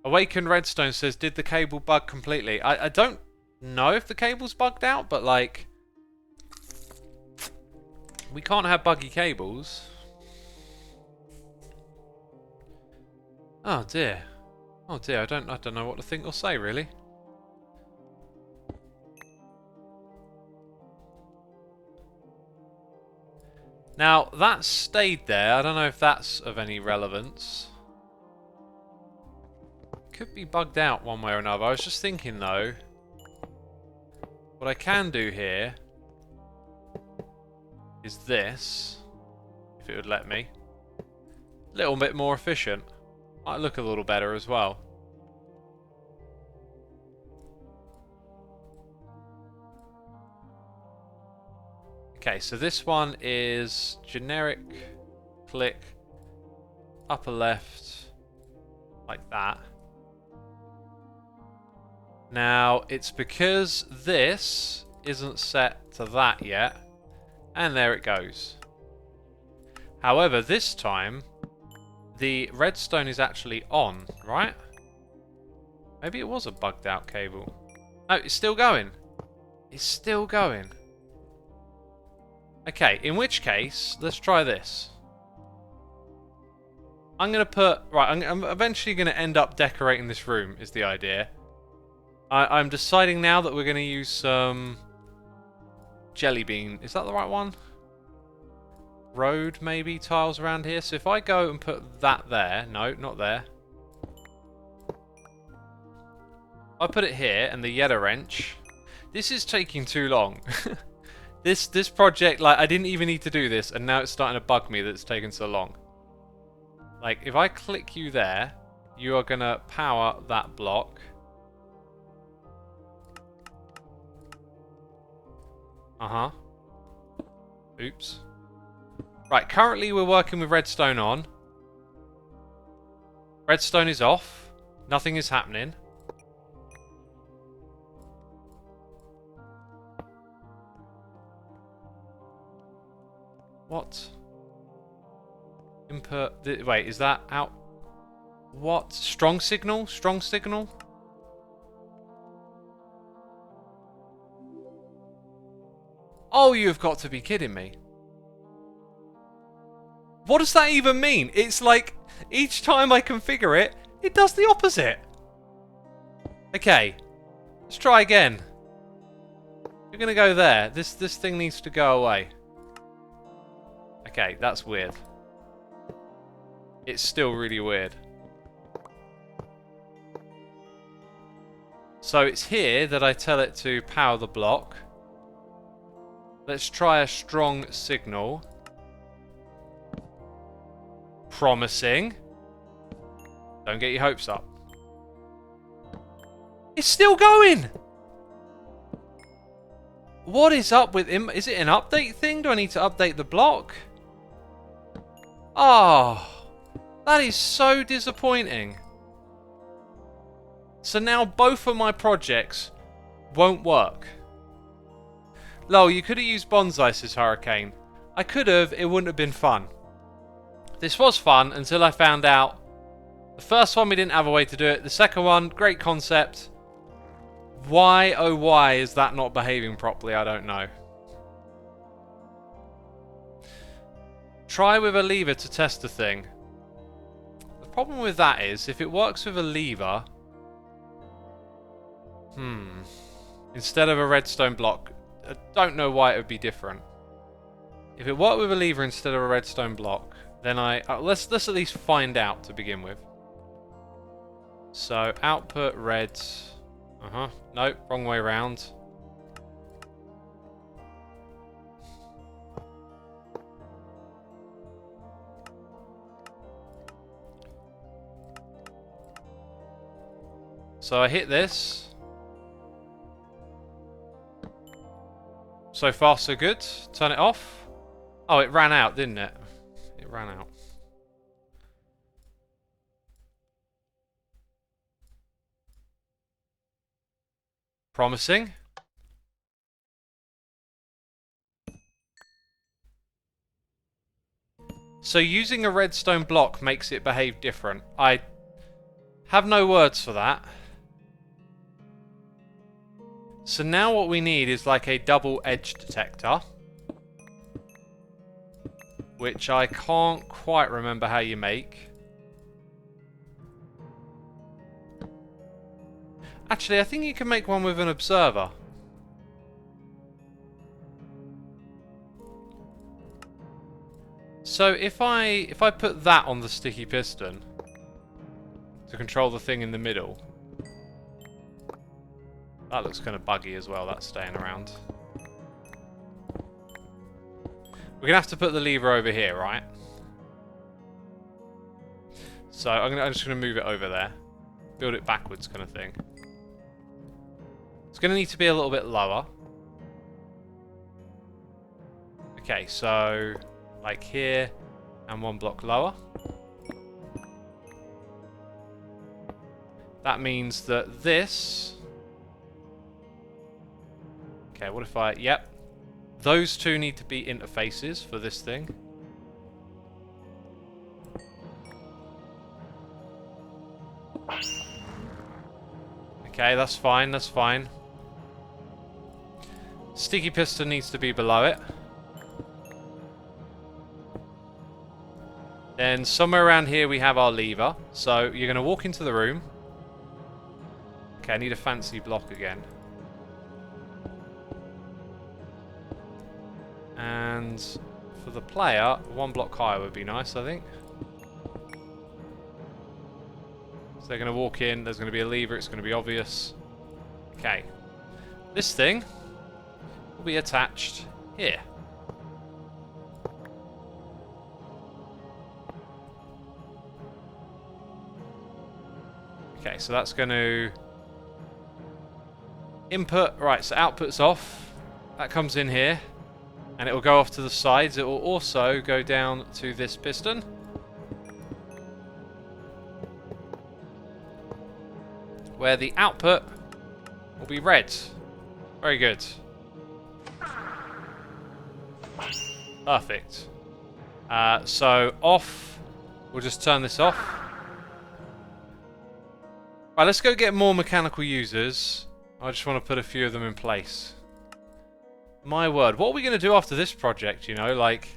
Awakened Redstone says, did the cable bug completely? I don't know if the cable's bugged out, but like... We can't have buggy cables. Oh dear. Oh dear, I don't know what to think or say, really. Now, that stayed there. I don't know if that's of any relevance. Could be bugged out one way or another. I was just thinking, though, what I can do here is this, if it would let me. A little bit more efficient. Might look a little better as well. Okay, so this one is generic click, upper left, like that. Now, it's because this isn't set to that yet, and there it goes. However, this time, the redstone is actually on, right? Maybe it was a bugged out cable. No, it's still going. It's still going. Okay, in which case, let's try this. I'm going to put... Right, I'm eventually going to end up decorating this room, is the idea. I'm deciding now that we're going to use some... jelly bean. Is that the right one? Road, maybe, tiles around here. So if I go and put that there... No, not there. I put it here, and the Yeta wrench. This is taking too long. This project, like, I didn't even need to do this, and now it's starting to bug me that it's taken so long. Like, if I click you there, you are gonna power that block. Uh-huh. Oops. Right, currently we're working with redstone on. Redstone is off. Nothing is happening. What? Input. Wait, is that out? What? Strong signal? Strong signal? Oh, you've got to be kidding me. What does that even mean? It's like, each time I configure it, it does the opposite. Okay. Let's try again. You're going to go there. This thing needs to go away. Okay, that's weird. It's still really weird. So it's here that I tell it to power the block. Let's try a strong signal. Promising. Don't get your hopes up. It's still going! What is up with him? Is it an update thing? Do I need to update the block? Oh, that is so disappointing. So now both of my projects won't work. Lol, you could have used Bonsai, says Hurricane. I could have, it wouldn't have been fun. This was fun until I found out the first one we didn't have a way to do it. The second one, great concept. Why, oh why, is that not behaving properly? I don't know. Try with a lever to test the thing. The problem with that is, if it works with a lever... Instead of a redstone block, I don't know why it would be different. If it worked with a lever instead of a redstone block, then let's at least find out to begin with. So, output red... Nope, wrong way around. So I hit this. So far so good. Turn it off. Oh, it ran out, didn't it? It ran out. Promising. So using a redstone block makes it behave different. I have no words for that. So now what we need is like a double edge detector. Which I can't quite remember how you make. Actually, I think you can make one with an observer. So if I put that on the sticky piston to control the thing in the middle, that looks kind of buggy as well. That's staying around. We're gonna have to put the lever over here, right? So I'm just gonna move it over there, build it backwards, kind of thing. It's going to need to be a little bit lower. Okay, so like here and one block lower. That means that this... Okay, what if I... Yep. Those two need to be interfaces for this thing. Okay, that's fine, that's fine. Sticky piston needs to be below it. Then somewhere around here we have our lever. So you're going to walk into the room. Okay, I need a fancy block again. And for the player, one block higher would be nice, I think. So they're going to walk in, there's going to be a lever, it's going to be obvious. Okay. This thing will be attached here. Okay, so that's going to input. Right, so output's off. That comes in here. And it will go off to the sides. It will also go down to this piston. Where the output will be red. Very good. Perfect. So off. We'll just turn this off. Right, let's go get more mechanical users. I just want to put a few of them in place. My word, what are we going to do after this project, you know? Like,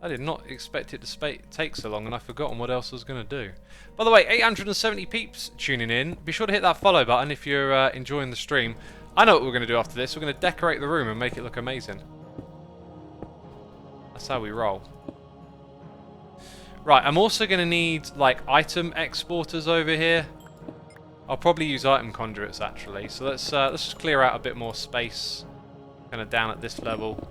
I did not expect it to take so long, and I've forgotten what else I was going to do. By the way, 870 peeps tuning in. Be sure to hit that follow button if you're enjoying the stream. I know what we're going to do after this. We're going to decorate the room and make it look amazing. That's how we roll. Right, I'm also going to need, like, item exporters over here. I'll probably use item conduits, actually. So let's just clear out a bit more space. Kind of down at this level.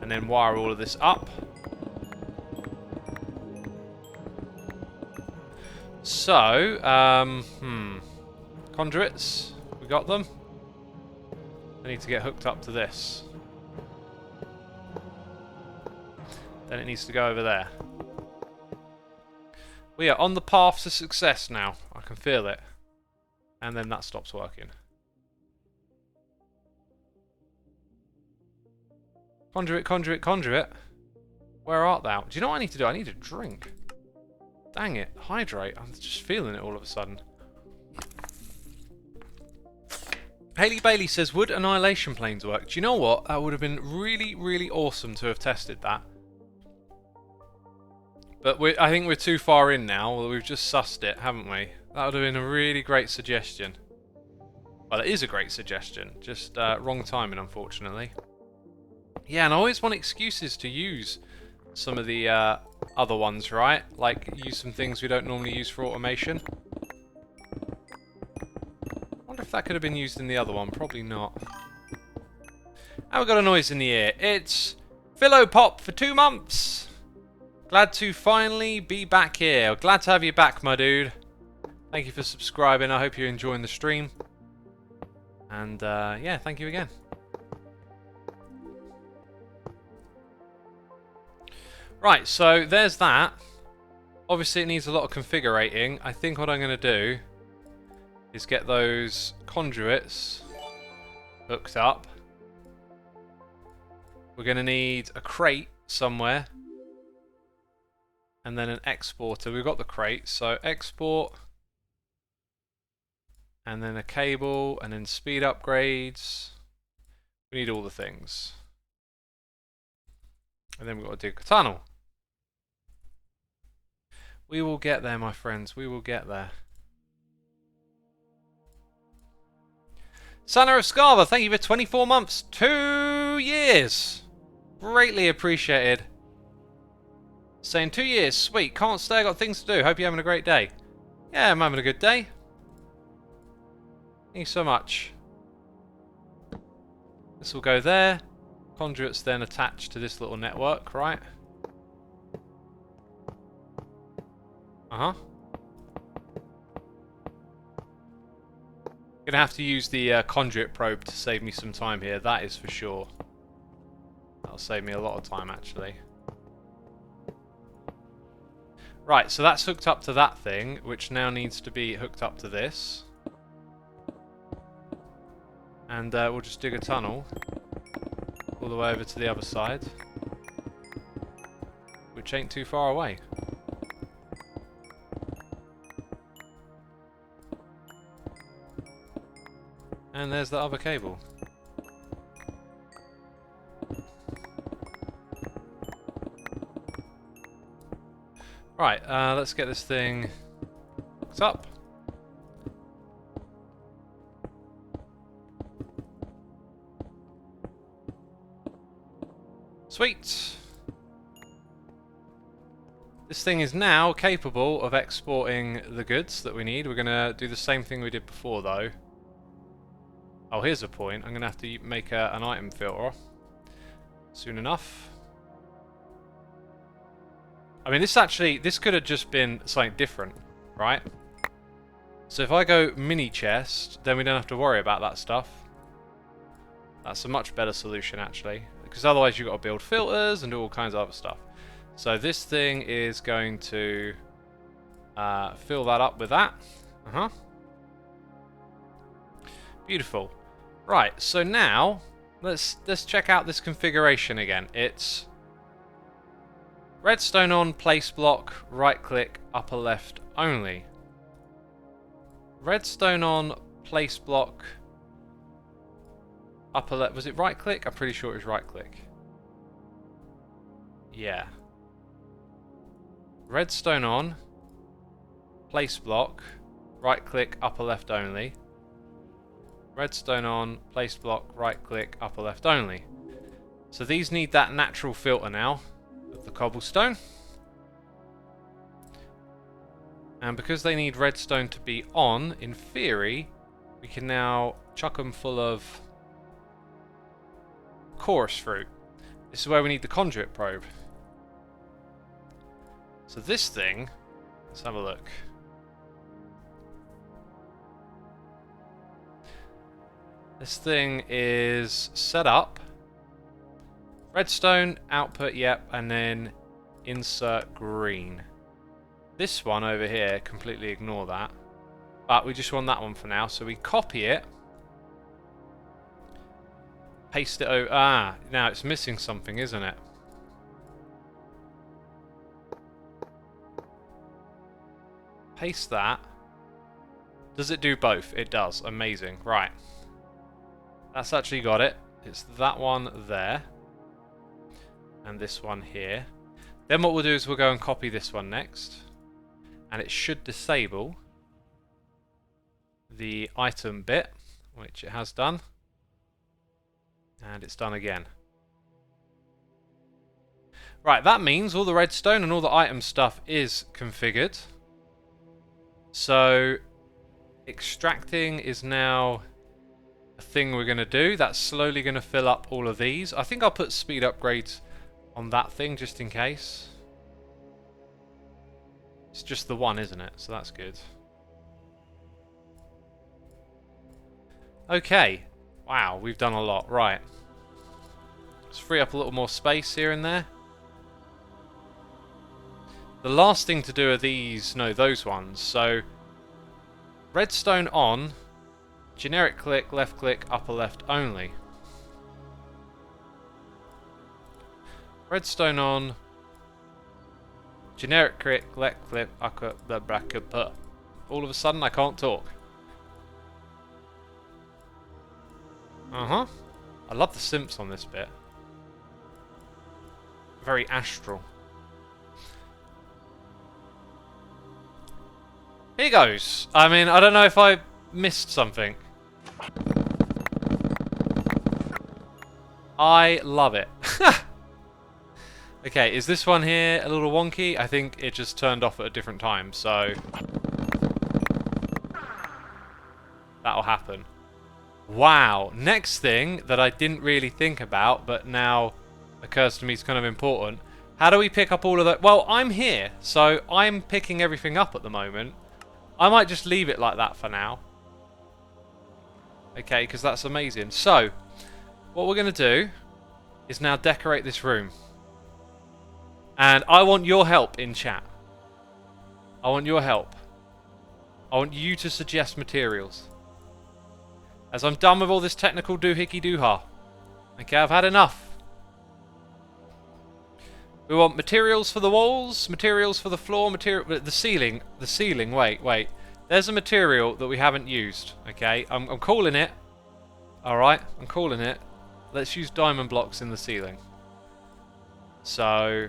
And then wire all of this up. So, conduits, we got them. They need to get hooked up to this. Then it needs to go over there. We are on the path to success now. I can feel it. And then that stops working. Conduit, conduit, conduit. Where art thou? Do you know what I need to do? I need a drink. Dang it. Hydrate. I'm just feeling it all of a sudden. Haley Bailey says, would annihilation planes work? Do you know what? That would have been really, really awesome to have tested that. But I think we're too far in now. We've just sussed it, haven't we? That would have been a really great suggestion. Well, it is a great suggestion. Just wrong timing, unfortunately. Yeah, and I always want excuses to use some of the other ones, right? Like, use some things we don't normally use for automation. I wonder if that could have been used in the other one. Probably not. And we've got a noise in the ear. It's Philopop for 2 months. Glad to finally be back here. Glad to have you back, my dude. Thank you for subscribing. I hope you're enjoying the stream. And, yeah, thank you again. Right, so there's that. Obviously, it needs a lot of configurating. I think what I'm going to do is get those conduits hooked up. We're going to need a crate somewhere. And then an exporter. We've got the crate, so export. And then a cable, and then speed upgrades. We need all the things. And then we've got to dig a tunnel. We will get there, my friends. We will get there. Sana of Scarva, thank you for 24 months. 2 years. Greatly appreciated. Saying 2 years. Sweet. Can't stay. I got things to do. Hope you're having a great day. Yeah, I'm having a good day. Thank you so much. This will go there. Conduits then attached to this little network, right? Uh-huh. Gonna have to use the conduit probe to save me some time here, that is for sure. That'll save me a lot of time, actually. Right, so that's hooked up to that thing, which now needs to be hooked up to this. And we'll just dig a tunnel all the way over to the other side, which ain't too far away. And there's the other cable. Right, let's get this thing hooked up. Sweet. This thing is now capable of exporting the goods that we need. We're going to do the same thing we did before, though. Oh, here's a point. I'm going to have to make an item filter soon enough. I mean, this could have just been something different, right? So if I go mini chest, then we don't have to worry about that stuff. That's a much better solution, actually. Because otherwise you've got to build filters and do all kinds of other stuff. So this thing is going to fill that up with that. Beautiful. Right, so now let's check out this configuration again. It's redstone on, place block, right click, upper left only. Redstone on, place block, upper left. Was it right click? I'm pretty sure it was right click. Yeah. Redstone on, place block, right click, upper left only. Redstone on, place block, right click, upper left only. So these need that natural filter now of the cobblestone. And because they need redstone to be on, in theory, we can now chuck them full of chorus fruit. This is where we need the conduit probe. So this thing, let's have a look. This thing is set up. Redstone, output, yep, and then insert green. This one over here, completely ignore that. But we just want that one for now, so we copy it. Paste it over. Ah, now it's missing something, isn't it? Paste that. Does it do both? It does. Amazing. Right. That's actually got it. It's that one there. And this one here. Then what we'll do is we'll go and copy this one next. And it should disable the item bit, which it has done. And it's done again. Right, that means all the redstone and all the item stuff is configured. So extracting is now a thing we're going to do. That's slowly going to fill up all of these. I think I'll put speed upgrades on that thing just in case. It's just the one, isn't it? So that's good. Okay. Wow, we've done a lot. Right. Let's free up a little more space here and there. The last thing to do are these, no, those ones. So, redstone on, generic click, left click, upper left only. Redstone on, generic click, left click, upper, bracket, per. All of a sudden I can't talk. I love the simps on this bit. Very astral. Here goes. I mean, I don't know if I missed something. I love it. Okay, is this one here a little wonky? I think it just turned off at a different time, so that'll happen. Wow, next thing that I didn't really think about, but now occurs to me is kind of important. How do we pick up all of that? Well, I'm here, so I'm picking everything up at the moment. I might just leave it like that for now. Okay, because that's amazing. So, what we're going to do is now decorate this room. And I want your help in chat. I want your help. I want you to suggest materials. As I'm done with all this technical doohickey-doo-ha. Okay, I've had enough. We want materials for the walls, materials for the floor, the ceiling. The ceiling, wait. There's a material that we haven't used, okay? I'm calling it. Alright, I'm calling it. Let's use diamond blocks in the ceiling. So,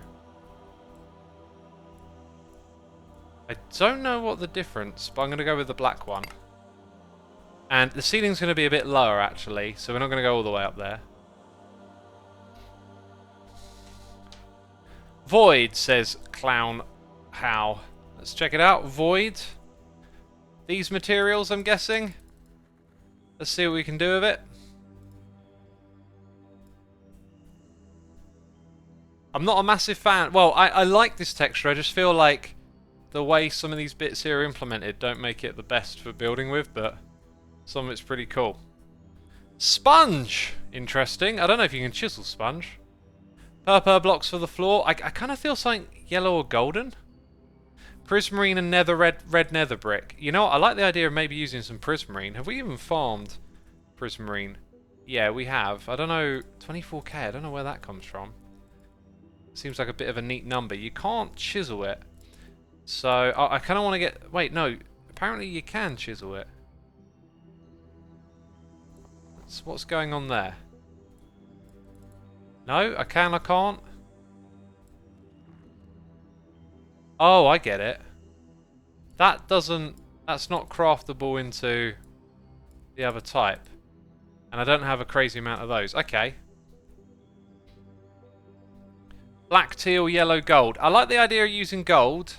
I don't know what the difference, but I'm going to go with the black one. And the ceiling's going to be a bit lower, actually, so we're not going to go all the way up there. Void, says Clown how. Let's check it out. Void. These materials, I'm guessing. Let's see what we can do with it. I'm not a massive fan. Well, I like this texture. I just feel like the way some of these bits here are implemented don't make it the best for building with, but some of it's pretty cool. Sponge! Interesting. I don't know if you can chisel sponge. Purple blocks for the floor. I kind of feel something yellow or golden. Prismarine and nether red nether brick. You know what? I like the idea of maybe using some prismarine. Have we even farmed prismarine? Yeah, we have. I don't know. 24k. I don't know where that comes from. Seems like a bit of a neat number. You can't chisel it. So, I kind of want to get... Wait, no. Apparently you can chisel it. What's going on there? No, I can, I can't. Oh, I get it. That doesn't... That's not craftable into the other type. And I don't have a crazy amount of those. Okay. Black, teal, yellow, gold. I like the idea of using gold.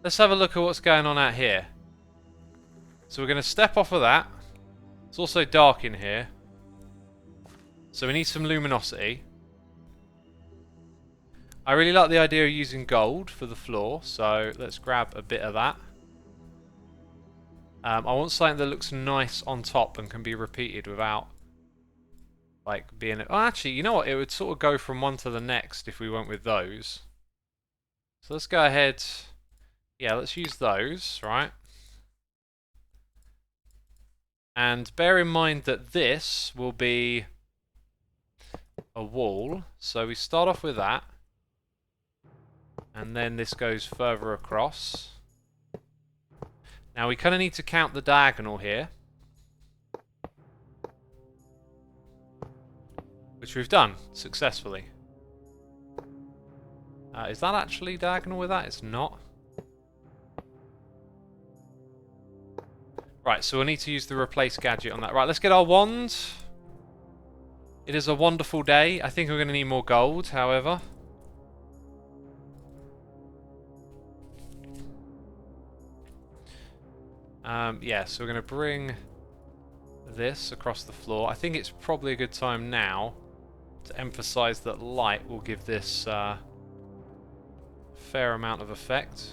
Let's have a look at what's going on out here. So we're going to step off of that. It's also dark in here. So we need some luminosity. I really like the idea of using gold for the floor. So let's grab a bit of that. I want something that looks nice on top and can be repeated without like being... Oh, actually, you know what? It would sort of go from one to the next if we went with those. So let's go ahead... Yeah, let's use those, right? And bear in mind that this will be a wall. So we start off with that. And then this goes further across. Now we kind of need to count the diagonal here. Which we've done successfully. Is that actually diagonal with that? It's not. Right, so we'll need to use the replace gadget on that. Right, let's get our wand. It is a wonderful day. I think we're going to need more gold, however. Yeah, so we're going to bring this across the floor. I think it's probably a good time now to emphasize that light will give this fair amount of effect.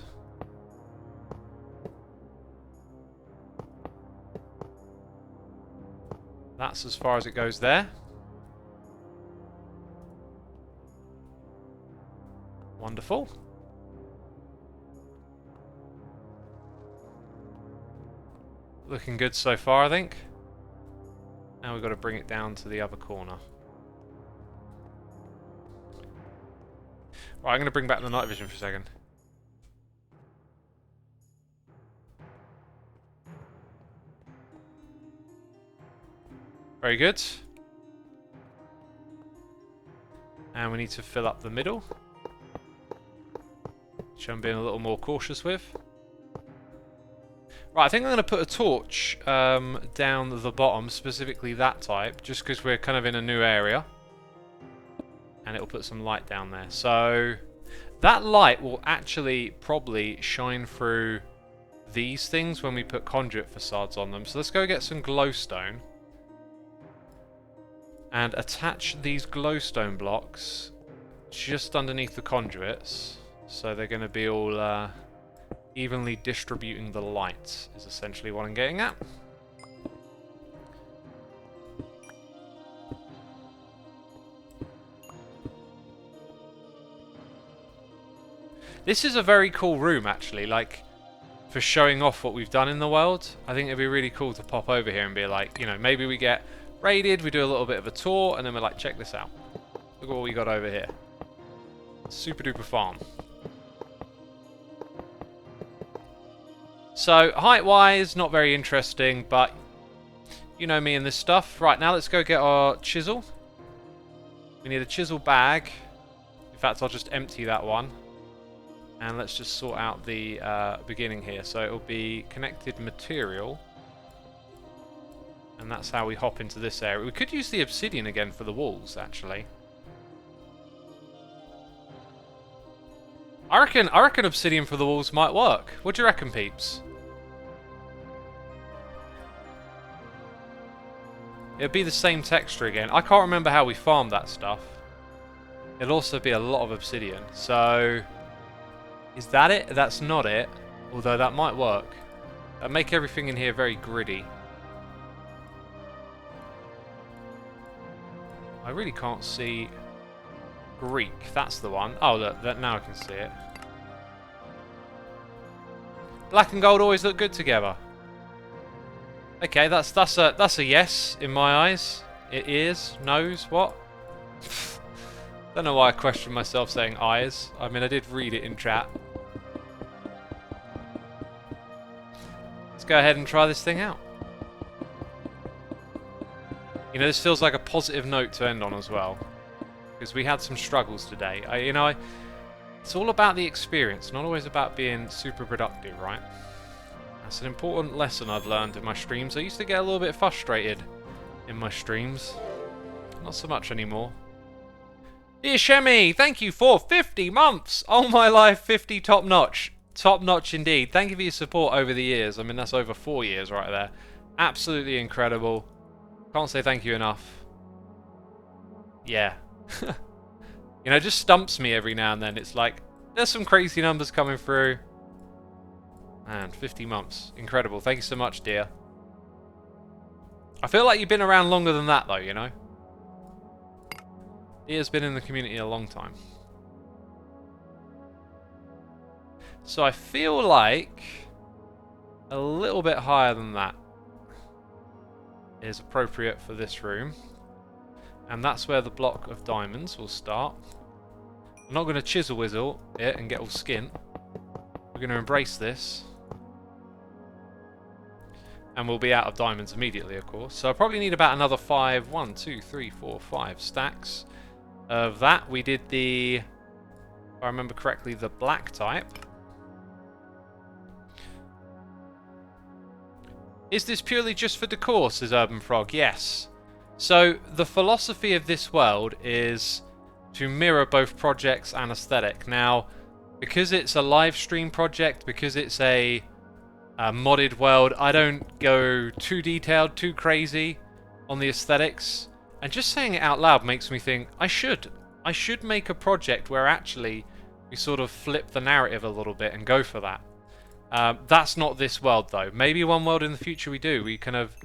That's as far as it goes there. Wonderful. Looking good so far, I think. Now we've got to bring it down to the other corner. Right, I'm going to bring back the night vision for a second. Very good. And we need to fill up the middle, which I'm being a little more cautious with. Right, I think I'm going to put a torch down the bottom, specifically that type, just because we're kind of in a new area. And it'll put some light down there. So that light will actually probably shine through these things when we put conduit facades on them. So let's go get some glowstone. And attach these glowstone blocks just underneath the conduits. So they're going to be all... evenly distributing the light is essentially what I'm getting at. This is a very cool room, actually, like, for showing off what we've done in the world. I think it'd be really cool to pop over here and be like, you know, maybe we get raided, we do a little bit of a tour, and then we're like, check this out. Look at what we got over here. Super duper farm. So, height-wise, not very interesting, but you know me and this stuff. Right, now let's go get our chisel. We need a chisel bag. In fact, I'll just empty that one. And let's just sort out the beginning here. So it'll be connected material. And that's how we hop into this area. We could use the obsidian again for the walls, actually. I reckon obsidian for the walls might work. What do you reckon, peeps? It'd be the same texture again. I can't remember how we farmed that stuff. It'll also be a lot of obsidian. So, is that it? That's not it. Although that might work. That'd make everything in here very gritty. I really can't see Greek. That's the one. Oh, look, now I can see it. Black and gold always look good together. Okay, that's a yes in my eyes. It is. Nose. What? Don't know why I questioned myself saying eyes. I mean, I did read it in chat. Let's go ahead and try this thing out. You know, this feels like a positive note to end on as well, because we had some struggles today. It's all about the experience, not always about being super productive, right? That's an important lesson I've learned in my streams. I used to get a little bit frustrated in my streams. Not so much anymore. Dear Shemi, thank you for 50 months! All my life, 50 top notch. Top notch indeed. Thank you for your support over the years. I mean, that's over 4 years right there. Absolutely incredible. Can't say thank you enough. Yeah. You know, it just stumps me every now and then. It's like, there's some crazy numbers coming through. Man, 50 months. Incredible. Thank you so much, dear. I feel like you've been around longer than that, though, you know? Dear's been in the community a long time. So I feel like a little bit higher than that is appropriate for this room. And that's where the block of diamonds will start. I'm not going to chisel whizzle it and get all skint. We're going to embrace this. And we'll be out of diamonds immediately, of course. So I probably need about another 5, 1, 2, 3, 4, 5 stacks of that. We did the, if I remember correctly, the black type. Is this purely just for decor, says Urban Frog? Yes. So, the philosophy of this world is to mirror both projects and aesthetic. Now, because it's a live stream project, because it's a modded world, I don't go too detailed, too crazy on the aesthetics. And just saying it out loud makes me think, I should make a project where actually we sort of flip the narrative a little bit and go for that. That's not this world, though. Maybe one world in the future we do. We kind of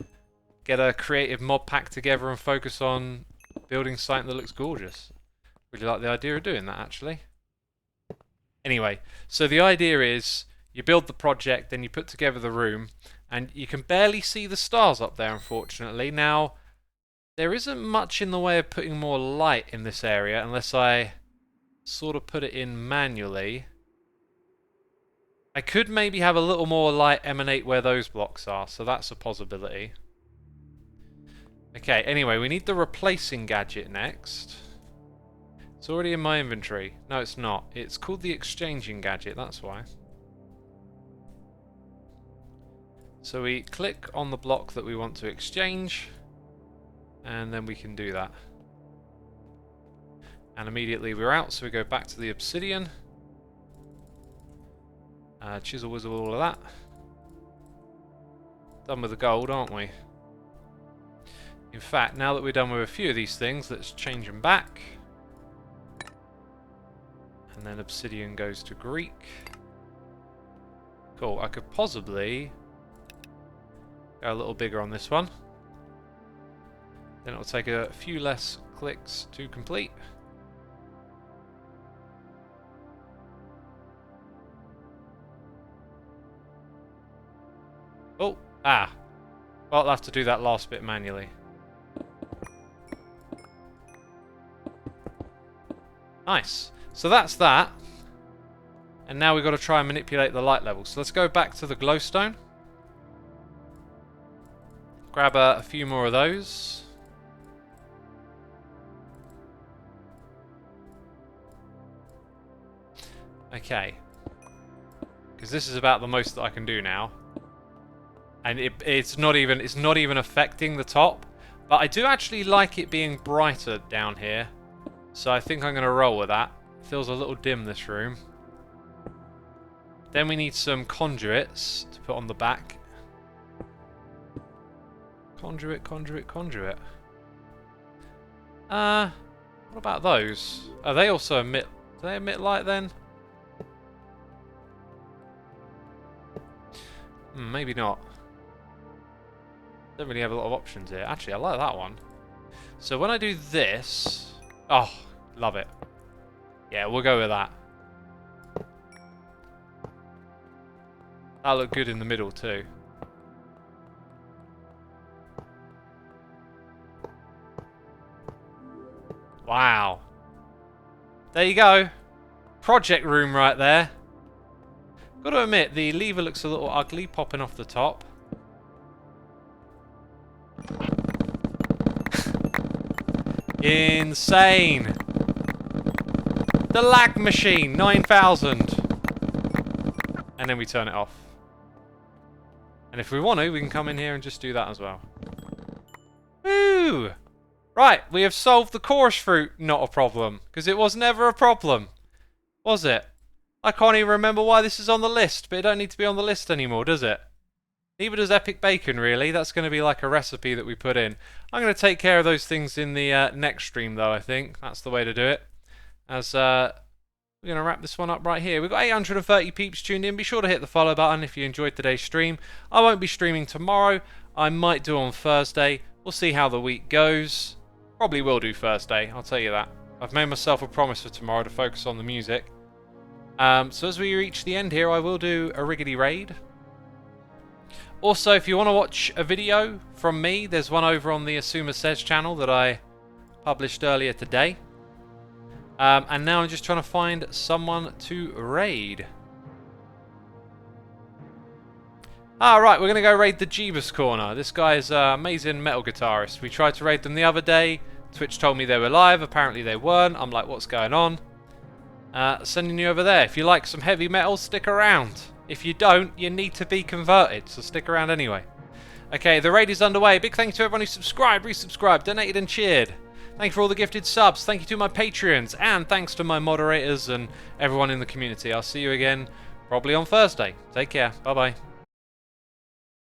get a creative mod pack together and focus on building something that looks gorgeous. Really like the idea of doing that, actually. Anyway, so the idea is you build the project, then you put together the room, and you can barely see the stars up there, unfortunately. Now, there isn't much in the way of putting more light in this area, unless I sort of put it in manually. I could maybe have a little more light emanate where those blocks are, so that's a possibility. Okay, anyway, we need the replacing gadget next. It's already in my inventory. No, it's not. It's called the exchanging gadget, that's why. So we click on the block that we want to exchange, and then we can do that. And immediately we're out, so we go back to the obsidian. Chisel whizzle all of that. Done with the gold, aren't we? In fact, now that we're done with a few of these things, let's change them back. And then obsidian goes to Greek. Cool, I could possibly go a little bigger on this one. Then it'll take a few less clicks to complete. Oh, well, I'll have to do that last bit manually. Nice. So that's that. And now we've got to try and manipulate the light level. So let's go back to the glowstone. Grab a few more of those. Okay. Because this is about the most that I can do now. and it's not even affecting the top. But I do actually like it being brighter down here, so I think I'm going to roll with that. It feels a little dim, this room. Then we need some conduits to put on the back. Conduit, conduit, conduit. What about those? Oh, they also emit... Do they emit light then? Maybe not. Don't really have a lot of options here. Actually, I like that one. So when I do this... Oh, love it. Yeah, we'll go with that. That'll look good in the middle too. Wow. There you go. Project room right there. Got to admit, the lever looks a little ugly popping off the top. Insane. The lag machine, 9,000. And then we turn it off. And if we want to, we can come in here and just do that as well. Woo! Right, we have solved the chorus fruit, not a problem. Because it was never a problem. Was it? I can't even remember why this is on the list, but it don't need to be on the list anymore, does it? Neither does Epic Bacon, really. That's going to be like a recipe that we put in. I'm going to take care of those things in the next stream, though, I think. That's the way to do it. As we're going to wrap this one up right here. We've got 830 peeps tuned in. Be sure to hit the follow button if you enjoyed today's stream. I won't be streaming tomorrow. I might do on Thursday. We'll see how the week goes. Probably will do Thursday, I'll tell you that. I've made myself a promise for tomorrow to focus on the music. So as we reach the end here, I will do a Riggedy raid. Also, if you want to watch a video from me, there's one over on the Xisuma Says channel that I published earlier today. And now I'm just trying to find someone to raid. Right, we're going to go raid the Jeebus Corner. This guy's an amazing metal guitarist. We tried to raid them the other day. Twitch told me they were live. Apparently they weren't. I'm like, what's going on? Sending you over there. If you like some heavy metal, stick around. If you don't, you need to be converted, so stick around anyway. Okay, the raid is underway. Big thank you to everyone who subscribed, resubscribed, donated and cheered. Thank you for all the gifted subs. Thank you to my Patreons. And thanks to my moderators and everyone in the community. I'll see you again probably on Thursday. Take care. Bye-bye.